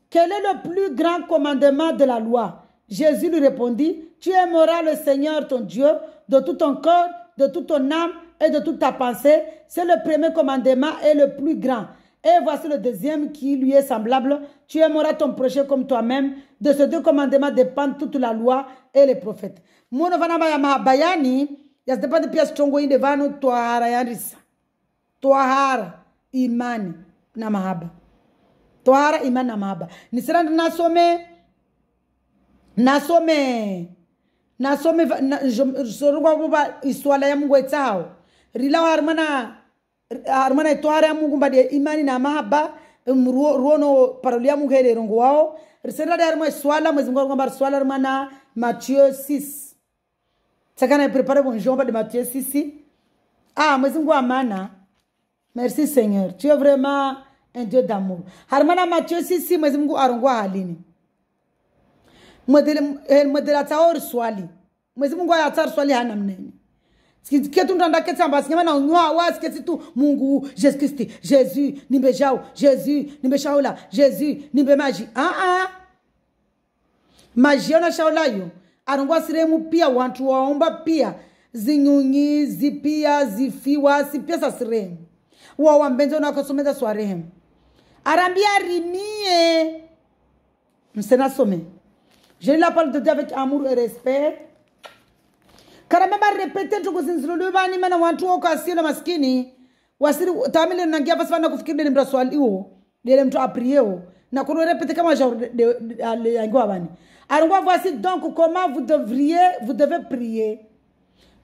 quel est le plus grand commandement de la loi? Jésus lui répondit, tu aimeras le Seigneur ton Dieu de tout ton corps, de toute ton âme et de toute ta pensée. C'est le premier commandement et le plus grand. Et voici le deuxième qui lui est semblable. Tu aimeras ton prochain comme toi-même. De ces deux commandements dépendent toute la loi et les prophètes. Mono vanamba ya mahabayani, ya depende pia strongo inde vano tohara ya risa. Tohara, imani na mahaba. Tohara, imani na mahaba. Nisiranda nasome, sorungwa buba iswala ya Mungu etao. Rilawa harmana tohara ya Mungu mbadi imani na mahaba. Ruono parole ya Mungu hele rongo wao. Risala ya harmana swala, Mwenyezi Mungu kwamba swala harmana Matthieu 6. Sakana prepare bon jomba de Matthieu 6. Mwenyezi Mungu amana. Merci Seigneur. Tu es vraiment un Dieu d'amour. Harmana Matthieu 6 Mwenyezi Mungu arongwa halini. Modela taor swali. Mwenyezi Mungu ayatar swali hana mnene. Kitu ndo ndaketa mbasi nyama na unwa wasiketi tu Mungu Jésus nimbejao Jésus nimbeshaula Jésus nimbemaji maji ona shaula yo arongwa siremu pia watu waomba pia zinyunyi zipia zifiwa sipia sa siremu wa mbenzo na kusomeza swarehemu arambia rimie msena some je la parole de Dieu avec amour et respect. Karamba ba repete ntuku zinzulu bani mana watu wako asilo maskini. Wasiri tamile nangia pasifana kufikiri ni mtu swali huo. Dele mtu aprieo. Na kuno repete kama le yangwa bani. Alors voici donc comment vous devez prier.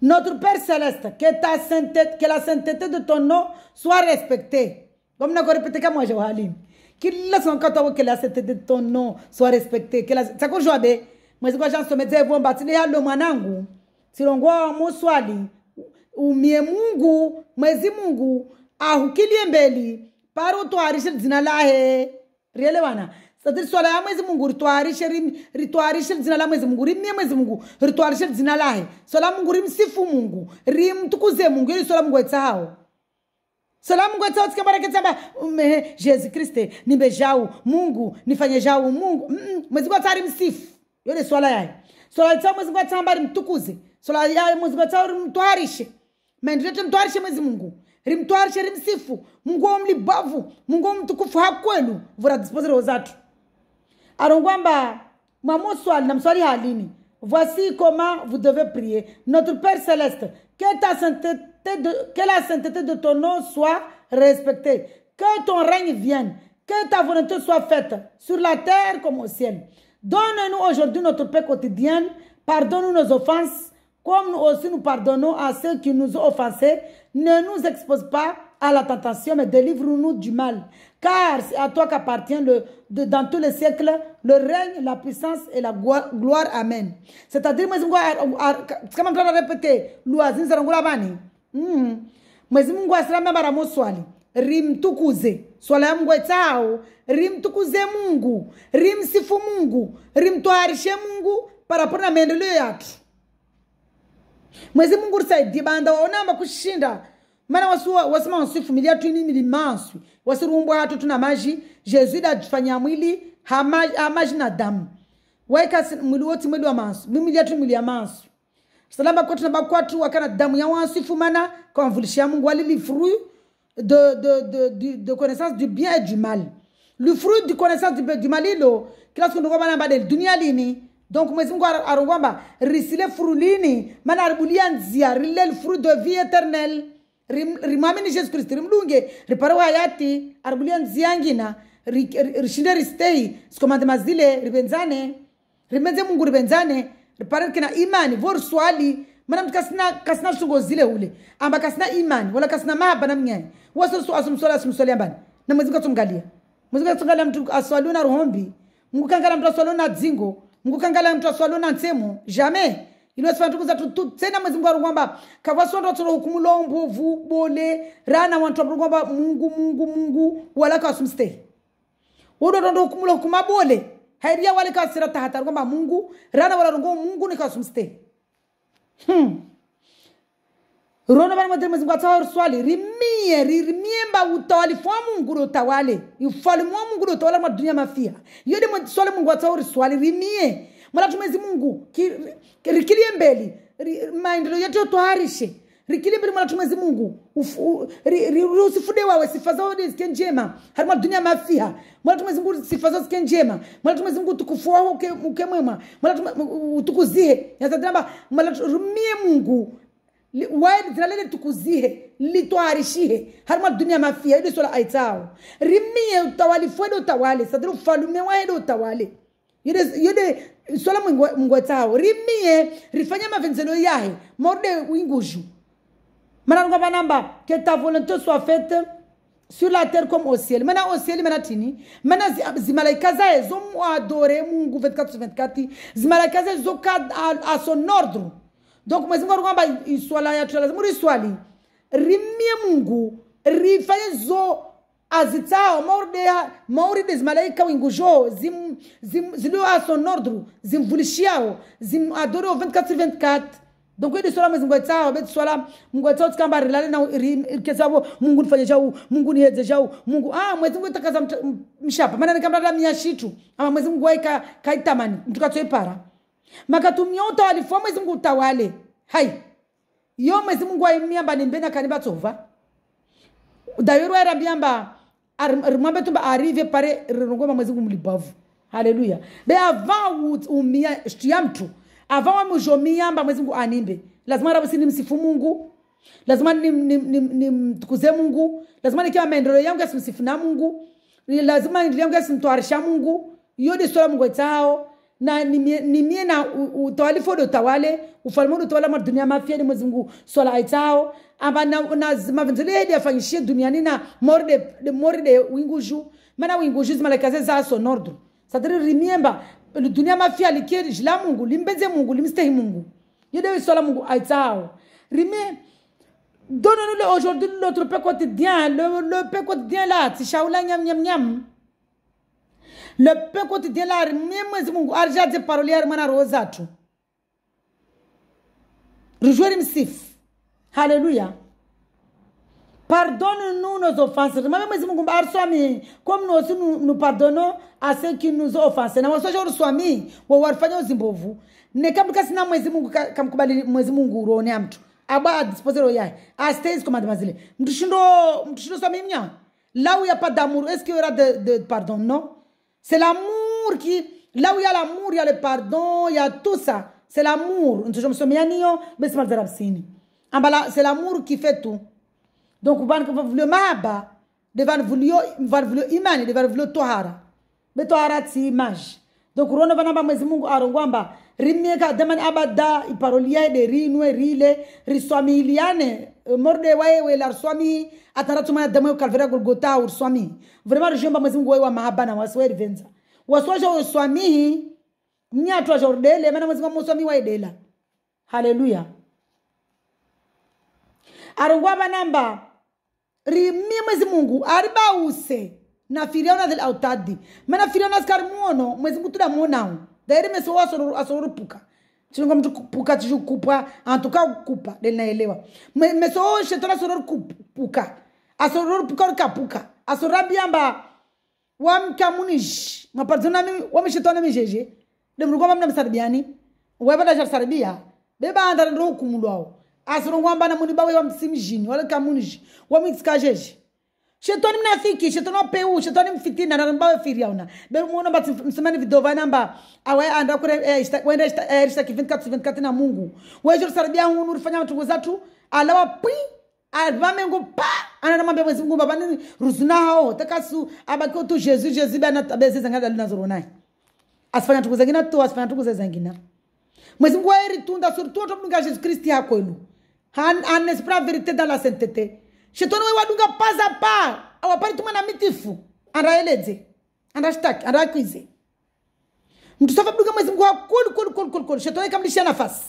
Notre Père Céleste, que la sainteté de ton nom soit respectée. Comme nous répété comme moi, Johalim. Qu'il laisse encore que la sainteté de ton nom soit respectée. Ça qu'on joue avec. Moi, c'est quoi j'en somme dire bon bâtir le manangu. Si l'on voit mon swali ou mie mungu, mwezi mungu, ahukili mbeli, paro to arishe zina lahe. Riele wana. C'est-à-dire swala ya mwezi mungu rituarishe zina la mwezi mungu rimie mwezi mungu rituarishe zina lahe. Swala mungu rimsifu mungu, rimtukuze mungu, ili swala mungu etahao. Swala mungu etahao tikabara ketamba Jésus Christ nimbejau mungu nifanye jau mungu. Mwezi mungu atari msifu. Yole swala ya. Swala etahao mwezi mungu atamba rimtukuze. Swala ya mwezi mungu atahao rimtuarishe. Mendilete mtuarishe mwezi mungu. Rimtuarishe rimsifu. Mungu mlibavu, Mungu mtukufu hakwenu. Vura disposer wazatu. Arongwamba mamoswali na mswali halini. Voici comment vous devez prier. Notre Père Céleste, que la sainteté de ton nom soit respectée. Que ton règne vienne. Que ta volonté soit faite sur la terre comme au ciel. Donne-nous aujourd'hui notre paix quotidienne. Pardonne-nous nos offenses, comme nous aussi nous pardonnons à ceux qui nous ont offensés. Ne nous expose pas à la tentation, mais délivre-nous du mal. Car c'est à toi qu'appartient dans tous les siècles le règne, la puissance et la gloire. Amen. C'est-à-dire, moi, je vais répéter, l'oisin, c'est un bani. Moi, je vais rim tukuze. Swala mungu etao. Rim tukuze mungu. Rim sifu mungu. Rim tuarishe mungu. Parapona mendele yatu. Mwezi mungu risaidi banda waonamba kushinda. Mana wasima wasifu milia tuini milimansu. Wasirumbu hatu tuna maji. Jesu da jifanya mwili. Hamaji na damu. Weka mwili woti mwili wa mansu. Milia tuini mwili ya mansu. Salamba kwa tunabakwatu wakana damu ya wasifu mana. Kwa mvulishia mungu walili fruit de connaissance du bien et du mal. Le fruit de connaissance du bien et du mal, kila siku ndoko bana badel dunia lini. Donc mwezi mungu arongwamba risile fruit lini. Mana aribulia nzia rile le fruit de vie éternelle. Rimamini Jésus Christ rimlunge riparo hayati aribulia nzia ngina rishinde ristei sikomande mazile ribenzane rimenze mungu ribenzane riparo kina imani vor swali. Mana mtu kasina shungo zile ule. Amba kasina imani. Wala kasina mahaba na mnyani. Waso asumsole ambani. Na mwezi katumgalia. Mwezi katumgalia mtu aswalu na ruhombi. Mungu kangala mtu aswalu na dzingo. Mungu kangala mtu aswalu na nsemo. Jamais. Ilo sifa tukuza tena mwezi mungu arungwamba. Kavaso ndo tolo hukumulongo mbovu bole. Rana wantu arungwamba mungu. Wala kasumstei. Udo ndo hukumula hukumabole. Hairia wale kasira tahata arungwamba mungu. Rana wala arungwamba mungu ni kasumstei. Rona bana madre mwezi ngwatsa swali rimie mba utawali fwa mungu ro tawale ufali mwa mungu ro tawala mwa dunia mafia yode mwa swali mungu watsa swali rimie mala tumezi mungu rikilie mbeli maendeleo yetu toharishe rikilie mbeli mala tumezi mungu usifude wawe sifa zao zike njema harima dunia mafia mala tumezi mungu sifa zao zike njema mala tumezi mungu tukufu wao uke mwema mala tukuzihe yazadamba mala rumie mungu wae zilalele tukuzihe litoarishihe harima dunia mafia yode sola aitao rimie utawali fwede utawale sadru falume wae utawale yode sola mungu aitao rimie rifanya mavenzelo yahe morde winguju. Maintenant, que ta volonté soit faite sur la terre comme au ciel. Maintenant, au ciel, maintenant, tini. Maintenant, zimalaikaza ezo adore mungu 24/24. Zimalaikaza ezo à son ordre. Donc, moi, zingo rugamba iswala ya tula. Muri swali. Rimie mungu. Rifanye zo azitao. Mauri de zimalaika wingujo. Zilu à son ordre. Zimvulishiao. Zim adore au 24/24. Donc oui de cela mais ngwetsa bet swala ngwetsa utkamba rilale na kesabo mungu nifanye jau mungu niheze jau mungu mwezi ngweta kaza mshapa maana nikamrada miashitu ama mwezi mungu waika kaitamani mtukatsoe para makatumia utawalifu mwezi mungu utawale hai yo mwezi mungu waimiamba nimbena kaniba tsova dayoro era biamba rumambe tumba arrive pare rirongoma mwezi mungu mlibavu haleluya be avant umia shtiamtu avant wa mjomiyamba Mwenyezi Mungu animbe lazima rabu nimsifu Mungu lazima nimtukuze Mungu lazima nikiwa maendeleo yangu yasimsifu na Mungu lazima ndio yangu yasimtwarisha Mungu yote swala Mungu itao na nimie na utawalifu do tawale ufalme do tawala dunia mafia ni Mwenyezi Mungu swala itao amba na mavenzele hadi afanyishie duniani na morde winguju maana winguju malaika za sonordro sadri remember le dunia mafia likiri jila Mungu limbenze Mungu limstehi Mungu yede swala Mungu aitao rime donne-nous aujourd'hui notre pain quotidien le pain quotidien là tishaula nyam le pain quotidien là Mwenyezi Mungu arjaje parole ya mwana roho zatu rejoindre msif haleluya pardonne-nous nos offenses Mwenyezi Mungu arswami comme nous aussi nous pardonnons à ceux qui nous ont offensés na wasoje uruswami wa warfanya uzimbovu ne kabla sina Mwenyezi Mungu kamkubali Mwenyezi Mungu uone mtu aba disposer oyaye a stays comme mademoiselle mtushindo swami mnya là où il y a pas d'amour est-ce qu'il y aura de pardon non c'est l'amour qui là où il y a l'amour il y a le pardon il y a tout ça c'est l'amour je me souviens niyo bes mal zarabsini ambala c'est l'amour qui fait tout donc le mahaba devant voulio imani devant voulio tohara be tohara ti image donc rono vanamba Mwenyezi Mungu arongwamba rimeka demani abada iparolia de rinwe rile riswami iliane morde wae la swami ataratuma demo kalvera golgota urswami vraiment jemba Mwenyezi Mungu wa mahaba na wasweri venza waswaje uswami mnyatwa jordele maana Mwenyezi Mungu swami wa dela haleluya arongwamba namba rimi Mwenyezi Mungu aribause na firiona del autadi maana firiona skar muono Mwenyezi Mungu tudamuonao dairi meso asoro puka chingo mtu puka tishukupa antuka kupa delinaelewa meso shetona asoro puka asoro puka kapuka asoro biamba wamkamunish mapardona mimi wameshetona mijeje demruko mna msarbiani wabada jar sarbia beba andara ndo kumulwao asoro ngwamba na muniba wa msimjini wala kamunish wamixkajeje shetani mnafiki shetani peu shetani mfitina na namba firiauna be muona bati msemani vidova namba awe anda kure wenda erisa kivin 24 na Mungu wewe sarabia hunu rifanya mtu wazatu alawa pi alvamengo pa ana mambe Mwenyezi Mungu baba nini ruzuna hao takasu abako tu Jesus bana tabeze zangada linazorona asifanya tukuza ngina tu asifanya tukuza zangina Mwenyezi Mungu airi tunda surtout to mnga Jesus Christ yako elu han esprit vérité dans la sainteté shetani wewe wadunga paza pa awapari tumana mitifu araeleze andashtaki arakwize mtu safa duga Mwenyezi Mungu kul shetani kamlisha nafasi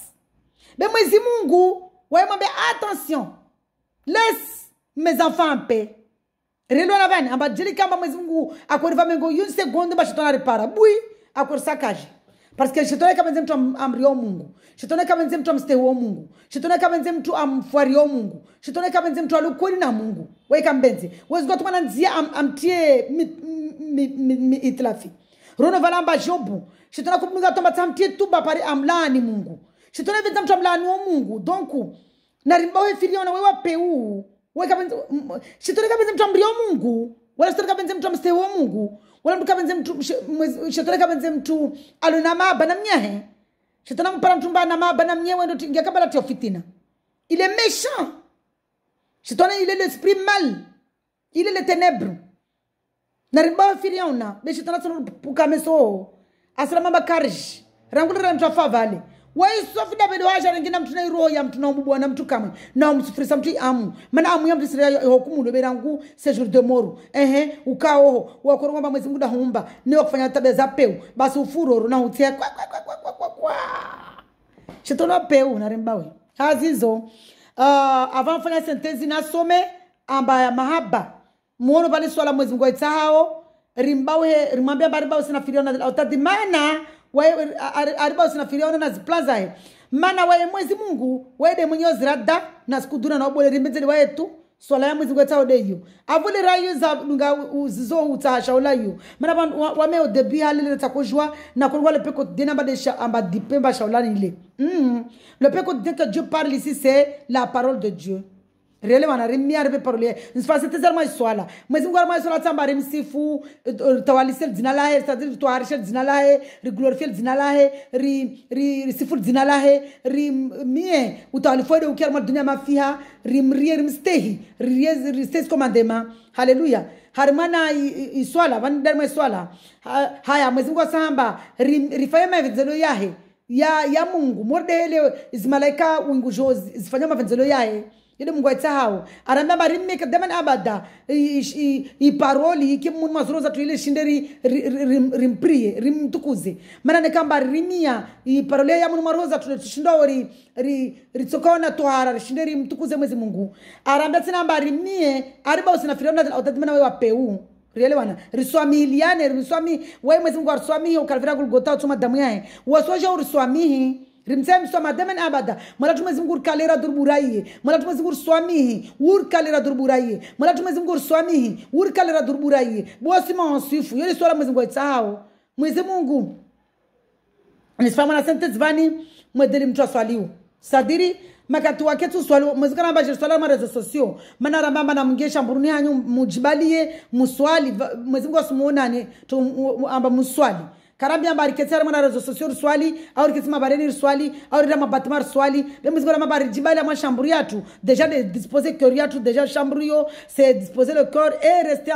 be Mwenyezi Mungu wewe mwambie attention laisse mes enfants en paix relo na bana ambajili kamba Mwenyezi Mungu akoriva mengo une seconde ba shetani repara bui akorsakaje parce que shetani kama mtu amrio Mungu shetani kama mtu amsteho Mungu shetani kama mtu amfuario Mungu shetani kama mtu alukuri na Mungu wewe kambenze wewe ziko tumana nzia amtie itlafi rono valamba jobu shetani kumnga tomba tamtie tuba pare amlani Mungu shetani vita mtu amlani wa Mungu donc na rimba wewe firiona wewe peu wewe kama shetani kama mtu amrio Mungu wala shetani kama mtu amsteho Mungu wala mtu kama mtu shetani kama mtu aluna mabana mnyahe shetani mpara mtumba na mabana mnyewe ndo tingia kabla tio fitina il est méchant shetani il est l'esprit mal il est les ténèbres na riba firiona be shetani sono pukameso asra mamba karj rangulira mtu afavale wewe sofida bedo haja ngina mtu na roho ya mtu na mbubu na mtu kama na umsufirisa mtu amu maana amu ya mtu sira hukumu ndo berangu séjour de mort ukao wakoro ngamba Mwenyezi Mungu dahumba ni wakufanya tabia za peu basi ufuroro na utia kwa shetona peu na rembawe hazizo avant fanya sentence na some amba ya mahaba muono bali swala Mwenyezi Mungu aitao rimbawe rimwambia baribao sina firiona utadimana wewe ariba usinafiria na ziplaza maana wewe Mwenyezi Mungu wewe de mwenye zirada na sikuduna na obole rimbezeli wewe tu swala ya Mwenyezi Mungu tao deyo avule rayu za lunga uzizo utashaula yu maana wame au début halile takojwa na kulwa le peko dina badesha amba dipemba shaula ile le peko dès que Dieu parle ici c'est la parole de Dieu Rele wana rimia rebe parole. Nsfase tezar mai swala. Mwezi Mungu mai swala tamba rimsifu tawalisel dzina lahe, c'est-à-dire toarishel dzina lahe, ri glorifiel dzina lahe, ri siful dzina lahe, ri mie utawalifode ukiyar ma dunia mafiha, rimrie rimstehi, ri stes commandement. Hallelujah. Harimana iswala, vandar mai swala. Haya mwezi Mungu samba rifanye mavenzelo yahe. Ya Mungu morde hele izmalaika wingu jozi izifanya mavenzelo yahe. Ile Mungu aitahao aramba barime kadama abada I paroli ki mun mazroza tu ile shinderi rimprie rimtukuze mana ne kamba rimia I parole ya mun maroza tu shindori ritsokona tohara shinderi mtukuze mwezi Mungu aramba tena barimie ariba usinafiriana autadimana wewe peu Riele wana riswami iliane riswami wewe mwezi Mungu arswami ukalvira Golgotha utuma damu yae waswaje uriswamihi rimsem swama damen abada mala tumezi Mungu kalera durburaiye mala tumezi Mungu swamihi ur kalera durburaiye mala tumezi Mungu swamihi ur kalera durburaiye bosi mansifu yele swala mwezi Mungu itsao mwezi Mungu nisifama na sentence vani mwedeli mtu aswaliu sadiri makati wake tu swali mwezi kana baje swala ma rezo sosio manara mama na mungesha mburuni hanyu mujibalie muswali mwezi Mungu asimuonane to amba muswali Karambi ambari ketera mana rezo sosio swali au kesima bareni swali au rama batmar swali demwezi Mungu mabari jibali ma chamburi yatu déjà de disposer cœur yatu déjà chambrio c'est disposer le corps et rester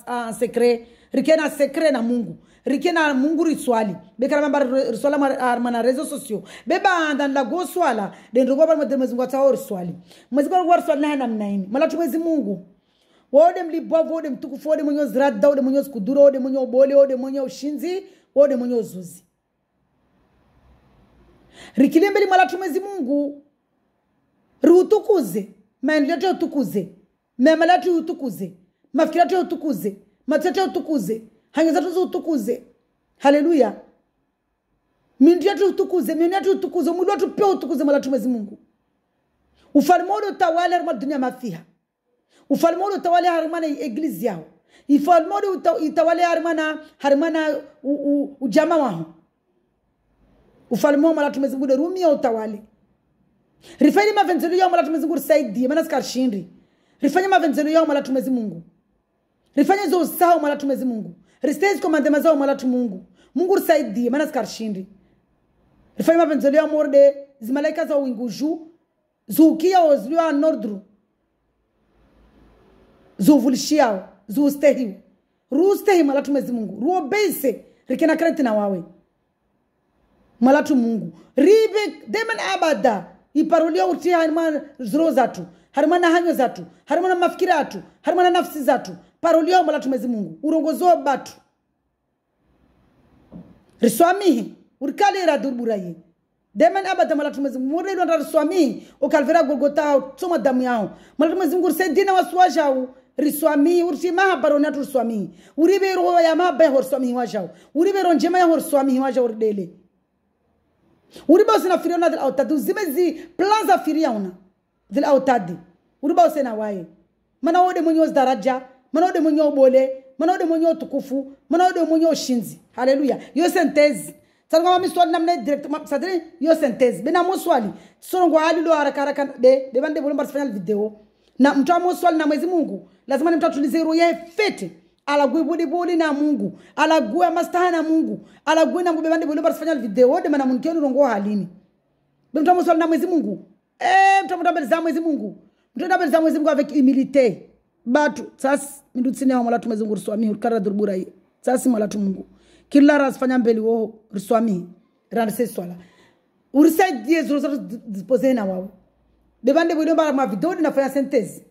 en secret rikena secret na Mungu rikena Mungu riswali bekara mabari swala mana rezo sosio beba andan la go swala dendo go ba mwezi Mungu atao swali mwezi Mungu swali na mnaini mala tumwezi Mungu wode mlibovu wode mtukufu wode mwenye zrada wode mwenye skuduro wode mwenye obole wode mwenye ushinzi wode mwenye uzuzi rikilembe limala tumwezi Mungu rutukuze maendeleo yetu utukuze mema yetu utukuze mafikira yetu utukuze matete utukuze hanya zetu utukuze haleluya mindi yetu utukuze mimi yetu utukuze mwili wetu pia utukuze mala tumwezi Mungu ufalme wao utawala harma dunia mafiha ufalme wao utawala harma iglesia yao ufalme wao utawala harma ujamaa wao ufalme wao mala tumwezi Mungu rumia utawale rifanye mavenzelo yao mala tumwezi Mungu saidi maana skarshindri rifanye mavenzelo yao mala tumwezi Mungu rifanye zo sawa mala tumwezi Mungu ristezi commandement zao mala Mungu Mungu saidi maana skarshindri rifanye mavenzelo yao morde zimalaika za winguju zukia ozliwa anordru zuvulishia zustehi rustehi mala tumwezi Mungu ruobese rikena krenti na wawe mala Mungu ribe deman abada iparulia uti harima zro zatu harima na hanyo zatu harima na mafikira atu harima na nafsi zatu parulia mala tumwezi Mungu urongozo batu riswamihi urkali radurburai deman abada mala tumwezi Mungu mure ndo riswamihi ukalvera Golgotha tuma damu yao mala tumwezi Mungu sedina waswajao riswami urti maha barona tu riswami uribe ro ya mabe hor swami wajao uribe ro njema ya hor swami wajao urdele uribe usina firiona dal autad zimezi plaza firiona dal autad uribe usina wae mana wode mwenye daraja mana wode mwenye obole mana wode mwenye tukufu mana wode mwenye shinzi haleluya yo sentezi Sanga miswali namne direct sadri yo sentezi bena muswali sorongo halilo haraka be bande bolomba final video na mtu amoswali na mwezi Mungu lazima ni mtu atulize roho yake fete alagwe bodi na Mungu alagwe mastaha na Mungu alagwe na mbebande bolomba fanya video de mana munkeni rongo halini mtu amoswali na mwezi Mungu mtu mbele za mwezi Mungu mtu mbele za mwezi Mungu avec humilité batu sasa mindu tsine wa mala tumwezi Mungu ruswami ukara durbura hii sasa mala tu Mungu kila ras fanya mbele wo ruswami ranse swala urisaidie zoro disposer na wao bebande bolomba ma video na fanya synthèse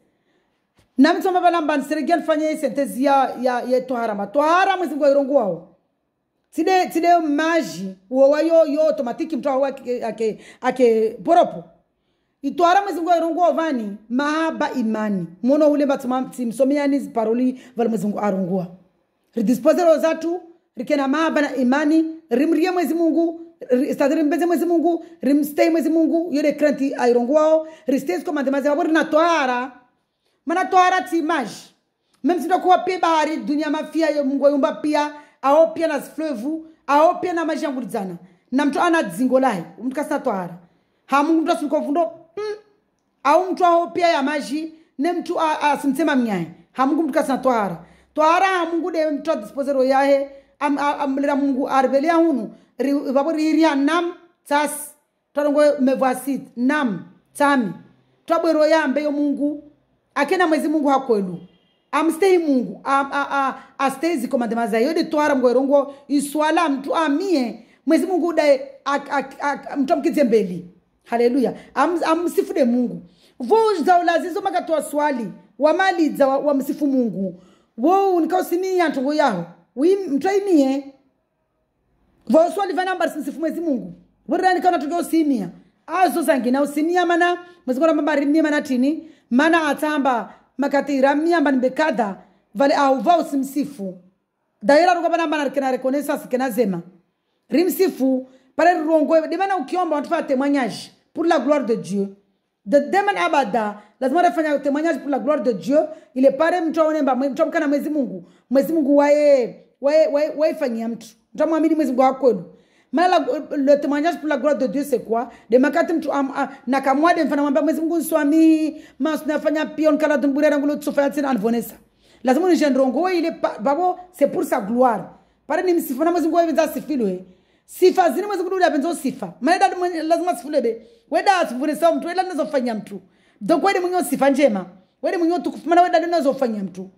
na mtu mbaba mban serigel fanya synthèse ya tohara mwezi Mungu irongo wao tide maji wayo yo automatique mtu ake poropo itohara mwezi Mungu irongo wani mahaba imani mono ule batuma msomeani paroli vala mwezi Mungu arongwa redisposer zatu rikena mahaba na imani rimrie mwezi Mungu c'est-à-dire mbeze mwezi Mungu rimstay mwezi Mungu yele krenti irongo wao restez commandement za na tohara mana tohara ti image même si dokuwa pia bahari dunia mafia ya Mungu yumba pia ao pia na fleuve ao pia na maji yangulidzana na mtu ana dzingo lahi mtu kasa tohara ha Mungu mtu asikofundo au mtu ao pia ya maji ne mtu asimsema mnyaye hamungu mtu kasina twara hamungu de mtu disposero yahe amlera mungu arbelia hunu vabo riria nam tas twarongo mevasit nam tami twabwero yambe yo mungu akena mwezi mungu hakwelu amstay mungu astay zikomandema za yode twara mgorongo iswala mtu amie mwezi mungu dai mtu mkizembeli haleluya amsifude mungu vuza ulazizo makatoa swali wamaliza wa msifu mungu wo nikausimia ntongo yao mtraimie vo swali vanamba msifu mwezi mungu wirani kana tokeo simia azo zangina usimia mana mwezi ngora mambari mia mana tini mana atamba makatira mia mbani bekada vale au vao simsifu daira ruka bana bana kena reconnaissance kena zema rimsifu pare rongo de mana ukiomba watu témoignage pour la gloire de Dieu de demain abada lazima rafanya témoignage pour la gloire de Dieu il est pare mtu aonemba mtu mkana mwezi mungu wae fanyia mtu mtamwamini mwezi mungu wako mala le témoignage pour la gloire de Dieu c'est quoi de makati mtu nakamwa de mfana mwamba mwezi mungu swami mas nafanya pion kala tumburera ngulo tsofaya tsina alvonesa lazima ni jendrongo il est babo c'est pour sa gloire pare ni msifana mwezi mungu weza sifilwe sifa zini mwezi mungu yabenzo sifa maana lazima sifule be weda asivunesa mtu weda nazofanya mtu donc wede mwenye sifa njema wede mwenye tukufu maana weda nazofanya mtu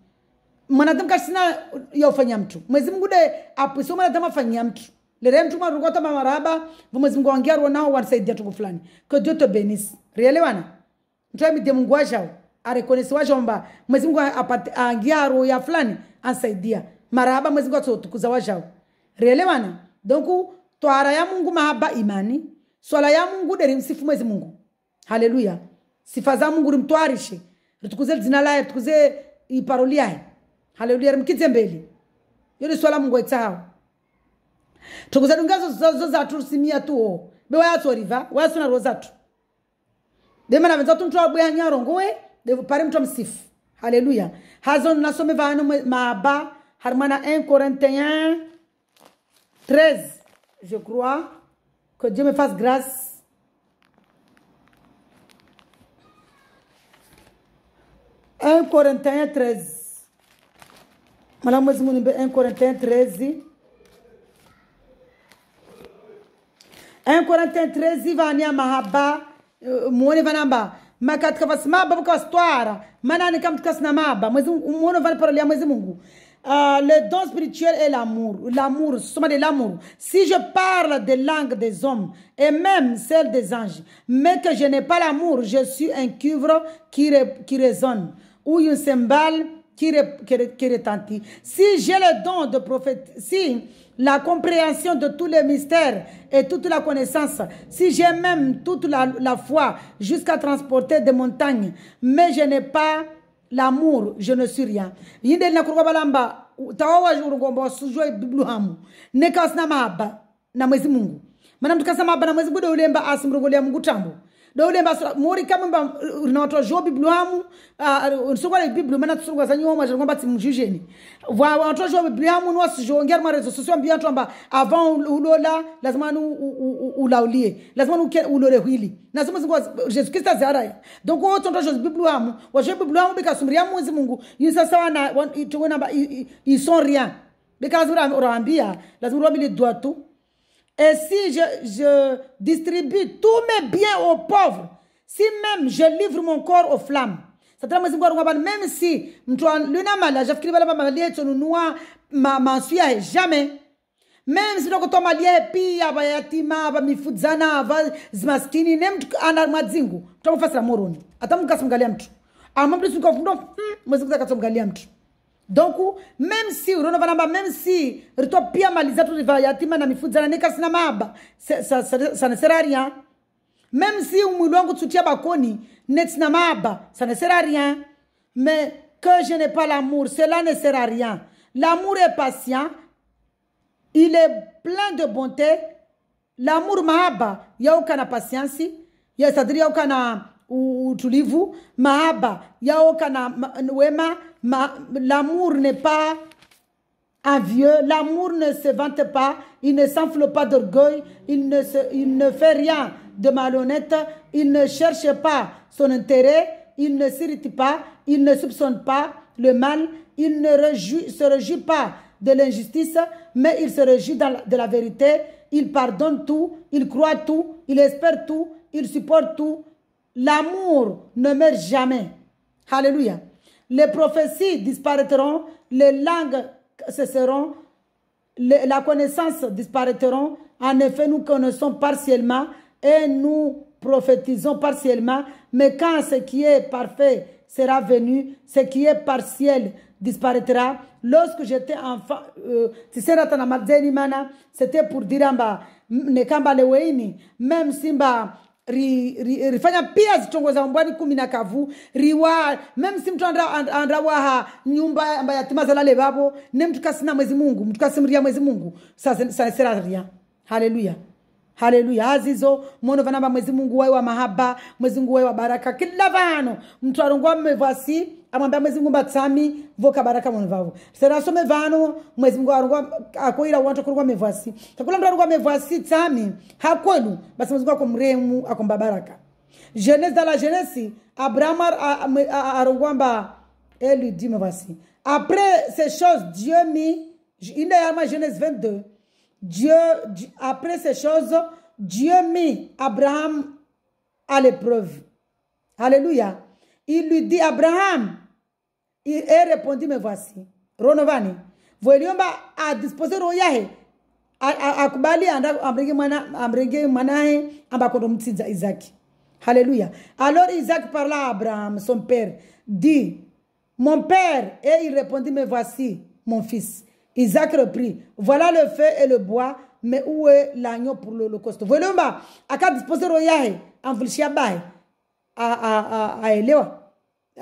mwanadamu kasina yofanya mtu mwezi mungu de apuso mwanadamu afanya mtu lere mtu marugota maraba mwezi mungu wangia nao wasaidia tuku fulani que Dieu te bénisse rielewana mtu amide mungu wajao arekonesi wajomba mwezi mungu angia ro ya fulani ansaidia maraba mwezi mungu atukuza wajao rielewana donc twara ya mungu mahaba imani swala ya mungu deri msifu mwezi mungu haleluya sifa za mungu rimtwarishe ritukuze jina lake ritukuze iparoli yake haleluya rimkize mbele yoni swala mungu etao tukuze dungazo za tusimia tu be waya soriva waya sona rozatu de mana venza tu mtu abwe nyarongoe de pare mtu msifu haleluya hazon nasome vano mahaba harmana 1 Corinthiens 13 je crois que Dieu me fasse grâce. Un Corinthiens 13. Madame, 1 Corinthiens 13. 1 Corinthiens 13 vania mahaba muone vanamba makatika vasimaba mkastwara maana ni kama tukasina maba mwezi muone vana parolia mwezi Mungu. Le don spirituel est l'amour, ce de l'amour. Si je parle des langues des hommes et même celles des anges, mais que je n'ai pas l'amour, je suis un cuivre qui résonne ou une cymbale qui retentit. Si j'ai le don de prophète, si la compréhension de tous les mystères et toute la connaissance, si j'ai même toute la foi jusqu'à transporter des montagnes, mais je n'ai pas l'amour, je ne suis rien. Yinde na kuruka balamba tawawa urungomba sujoi biblu hamu nekas na mahaba na mwezi Mungu. Mana mtukasa mahaba na mwezi Mungu ulemba asimrungolea Mungu tambo. Do ulemba mori kama mba unaotoa jo biblu hamu nsogwa biblu mana tusungwa za nyoma ngomba timjujeni. Watoa jo biblu hamu no asijongera ma rezo sosio mbia twamba avant ulola lazima ulaulie. Lazima ulole hili. Nasema zingwa Jesus Christ azara. Donc wote ndio jo biblu hamu, wa jo biblu hamu bikasumria mwezi Mungu. Yisa sawa na tuwe namba ils sont rien. Bikazura urambia lazima urambile doit tout. Et si je distribue tous mes biens aux pauvres, si même je livre mon corps aux flammes, même si l'una mala, j'affirme la maladie, tu nous m'en suis jamais. Même si nous sommes liés, puis abayatima, abamifuzana, abazmaskini, nem anamadzingu, tu vas faire la moroni. Attends, nous sommes galéamtu. Alors même plus nous confondons, moi je sommes galéamtu. Donc même si même si rito pia maliza tu yatima na mifuza na nekasina maba ça ne sert à rien. Même si umwili wangu tutia bakoni netina maba ça ne sert à rien. Mais que je n'ai pas l'amour, cela ne sert à rien. L'amour est patient, il est plein de bonté. L'amour mahaba yaukana patience, c'est-à-dire yaukana utulivu, mahaba yaukana wema. L'amour n'est pas envieux, l'amour ne se vante pas, il ne s'enfle pas d'orgueil, il ne fait rien de malhonnête, il ne cherche pas son intérêt, il ne s'irrite pas, il ne soupçonne pas le mal, il ne se réjouit pas de l'injustice, mais il se réjouit de la vérité, il pardonne tout, il croit tout, il espère tout, il supporte tout. L'amour ne meurt jamais. Alléluia. Les prophéties disparaîtront, les langues cesseront, la connaissance disparaîtront. En effet, nous connaissons partiellement et nous prophétisons partiellement, mais quand ce qui est parfait sera venu, ce qui est partiel disparaîtra. Lorsque j'étais enfant, c'était pour dire nekamba leweini, même simba rifanya pia zitongoza mbwani 10 na kavu riwa même si mtu andrawa nyumba ambayo yatima zalale babo ne mtu kasina mwezi Mungu mtu kasimria mwezi Mungu sasa sera ria. Haleluya. Haleluya. Azizo mwono vanamba mwezi Mungu wae wa mahaba, mwezi Mungu wae wa baraka. Kila vano mtu arungwa mmevasi amwambia mwezi Mungu batsami voka baraka mwono vavo. Sera some vano mwezi Mungu arungwa akoira wanto kurungwa mevasi. Takula mtu arungwa mevasi tsami hakwenu basi mwezi Mungu akomremu akomba baraka. Genèse, dans la Genèse, Abraham arungwa mba lui dit mevasi. Après ces choses Dieu mit il est à Genèse 22. Après ces choses, Dieu mit Abraham à l'épreuve. Alléluia. Il lui dit, Abraham, il répondit, me voici. Ronovani, voyons à disposer royahe. Akubali ambrege manahe ambakondomtiza Isaac. Alléluia. Alors Isaac parla à Abraham, son père, dit, mon père, et il répondit, me voici, mon fils. Isaac reprit, voilà le feu et le bois, mais où est l'agneau pour l'holocauste? Voyons bas, à quoi disposer royahe, en vulchia bae, à elewa.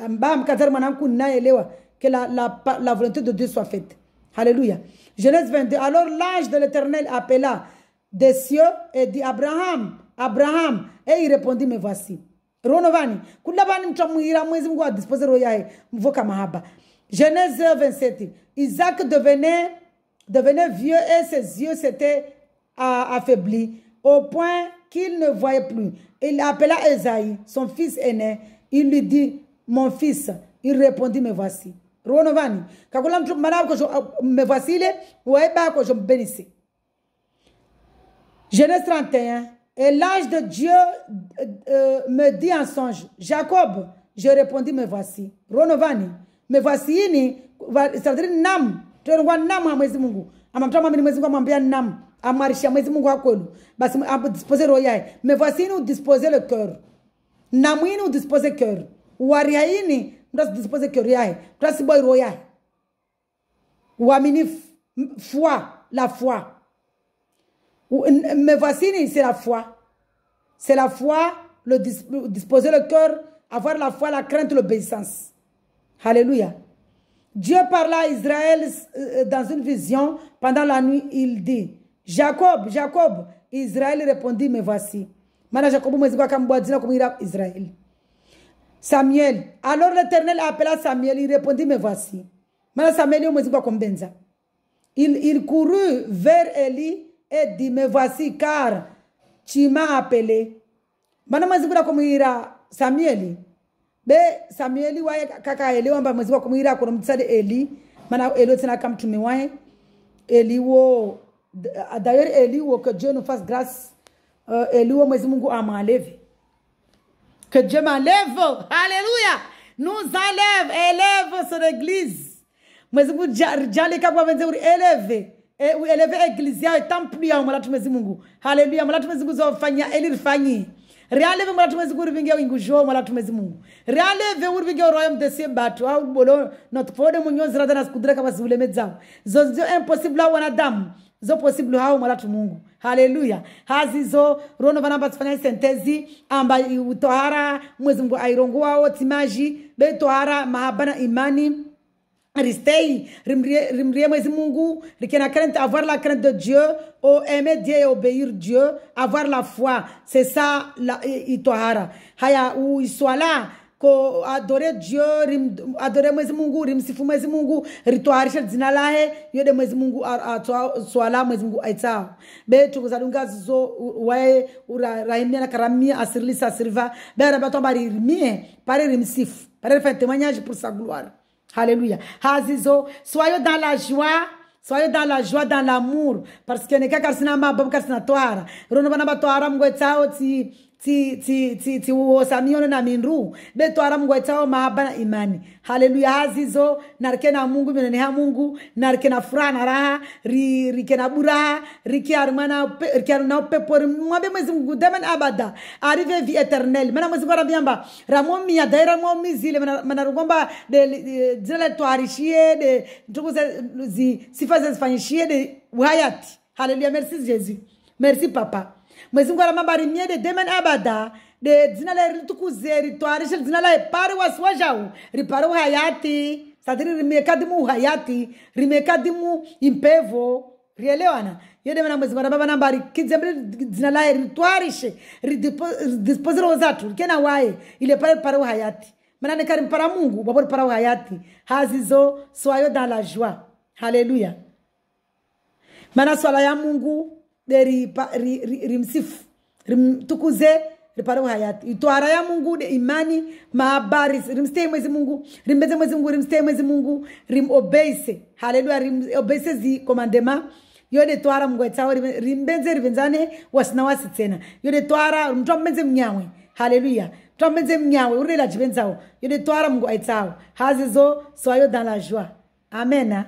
Bam, kater mananku na elewa, que la volonté de Dieu soit faite. Alléluia. Genèse 22. Alors l'ange de l'Éternel appela des cieux et dit, Abraham, Abraham, et il répondit, me voici. Ronovani, kulabani mtamuira mwezi Mungu a disposer royahe, mvoka mahaba. Genèse 27. Isaac devenait vieux et ses yeux s'étaient affaiblis au point qu'il ne voyait plus. Il appela Esaïe, son fils aîné. Il lui dit, mon fils. Il répondit, me voici. Ronovani, kakula mtu manako me voici le, oueba ko je me bénissais. Genèse 31. Et l'ange de Dieu me dit en songe, Jacob. Je répondis, me voici. Ronovani. Me voici ni c'est-à-dire nam tuerwa nam ha mwezi Mungu amamtama mwezi Mungu amwambia nam amarisha mwezi Mungu akwelu basi disposer royae. Me voici nous disposer le cœur namwini nous disposer cœur wariaini nous disposer cœur yae place boy royae uamini foi la foi. Me voici ni c'est la foi le disposer le cœur, avoir la foi, la crainte, l'obéissance. Alléluia. Dieu parla à Israël dans une vision. Pendant la nuit, il dit, Jacob, Jacob. Israël répondit, me voici. Maintenant, Jacob Israël. Samuel. Alors l'Éternel appela Samuel, il répondit, me voici. Maintenant, Samuel, il courut vers Élie et dit, me voici, car tu m'as appelé. Maintenant, Samuel. Be Samueli wae kaka elewa mba mwezi wa kumuira kwa mtsade Eli mana Eli tena kam tumewae Eli wo d'ailleurs Eli wo que Dieu nous fasse grâce Eli wo mwezi Mungu amaleve que Dieu m'enlève. Alléluia. Nous élève son église mwezi Mungu jale kabwa venze uri éleve église ya temple ya mwezi Mungu. Alléluia. Mwezi Mungu zofanya Eli rifanyi realeve mwala tumezi kurvinge wingujo mwala tumezi Mungu realeve urvinge royaume de cieux batu au bolo notre fode munyozi radana skudra kama zivule medzao zo impossible wa wanadamu zo possible hao mwala Mungu. Haleluya. Hazizo rono vanamba tsfanya sentezi amba utohara mwezi Mungu airongo wao timaji be tohara mahabana imani ristei rimrie mwezi Mungu rikena crainte, avoir la crainte de Dieu, aimer Dieu et obéir Dieu, avoir la foi, c'est ça la itohara haya ou soit là ko adore Dieu, adore Mwezi Mungu, rimsifu Mwezi Mungu, rituarisha dzina lahe, yode Mwezi Mungu swala Mwezi Mungu aitao. Be tukuzadunga zo wae uraimia na karamia asirlisa asirva, be arabato bari rimie, pare rimsifu, pare faire témoignage pour sa gloire. Alléluia. Hazizo, soyez dans la joie. Soyez dans la joie, dans l'amour. Parce que ne kakasina mabam kasina toara. Rono bana batoara mgwetao ti uosamio na minru. Be toara mgwetao mahabana imani. Haleluya. Hazizo narkena Mungu minene Mungu, narkena furaha na raha, rikena buraha, rikiaruna pepo mwabe Mwezi Mungu demen abada. Arrive vie éternelle. Mana Mwezi Mungu arabiamba ramomi ya daira momi zile mana rugomba de zile toarishie de ntukuze sifa zifanyishie de uhayati. Haleluya. Merci Jésus. Merci Papa. Mwezi Mungu aramamba rimie de demen abada. De zina la ritukuze rituarishe zina la pare waswajau ripare uhayati. Sadiri rimekadimu uhayati, rimekadimu impevo. Rielewana? Yode mena Mwezi Mungu aramamba nambari kizembele zina la rituarishe dispose rozatu kena wae ile pare uhayati. Manane karim para Mungu babori para uhayati. Hazizo soyez dans la joie. Haleluya. Mana swala ya Mungu de rimsifu rimtukuze ripare uhayati. Itoara ya Mungu de imani mahabari rimstay Mwezi Mungu, rimbeze Mwezi Mungu, rimstay Mwezi Mungu, rimobeise. Haleluya. Rimobeise zi commandement. Yode toara Mungu etao rimbeze rivenzane wasina wasi tena. Yode toara mtombenze mnyawe. Haleluya. Mtombenze mnyawe urela jibenzao. Yode toara Mungu etao. Hazizo soyez dans la joie. Amen.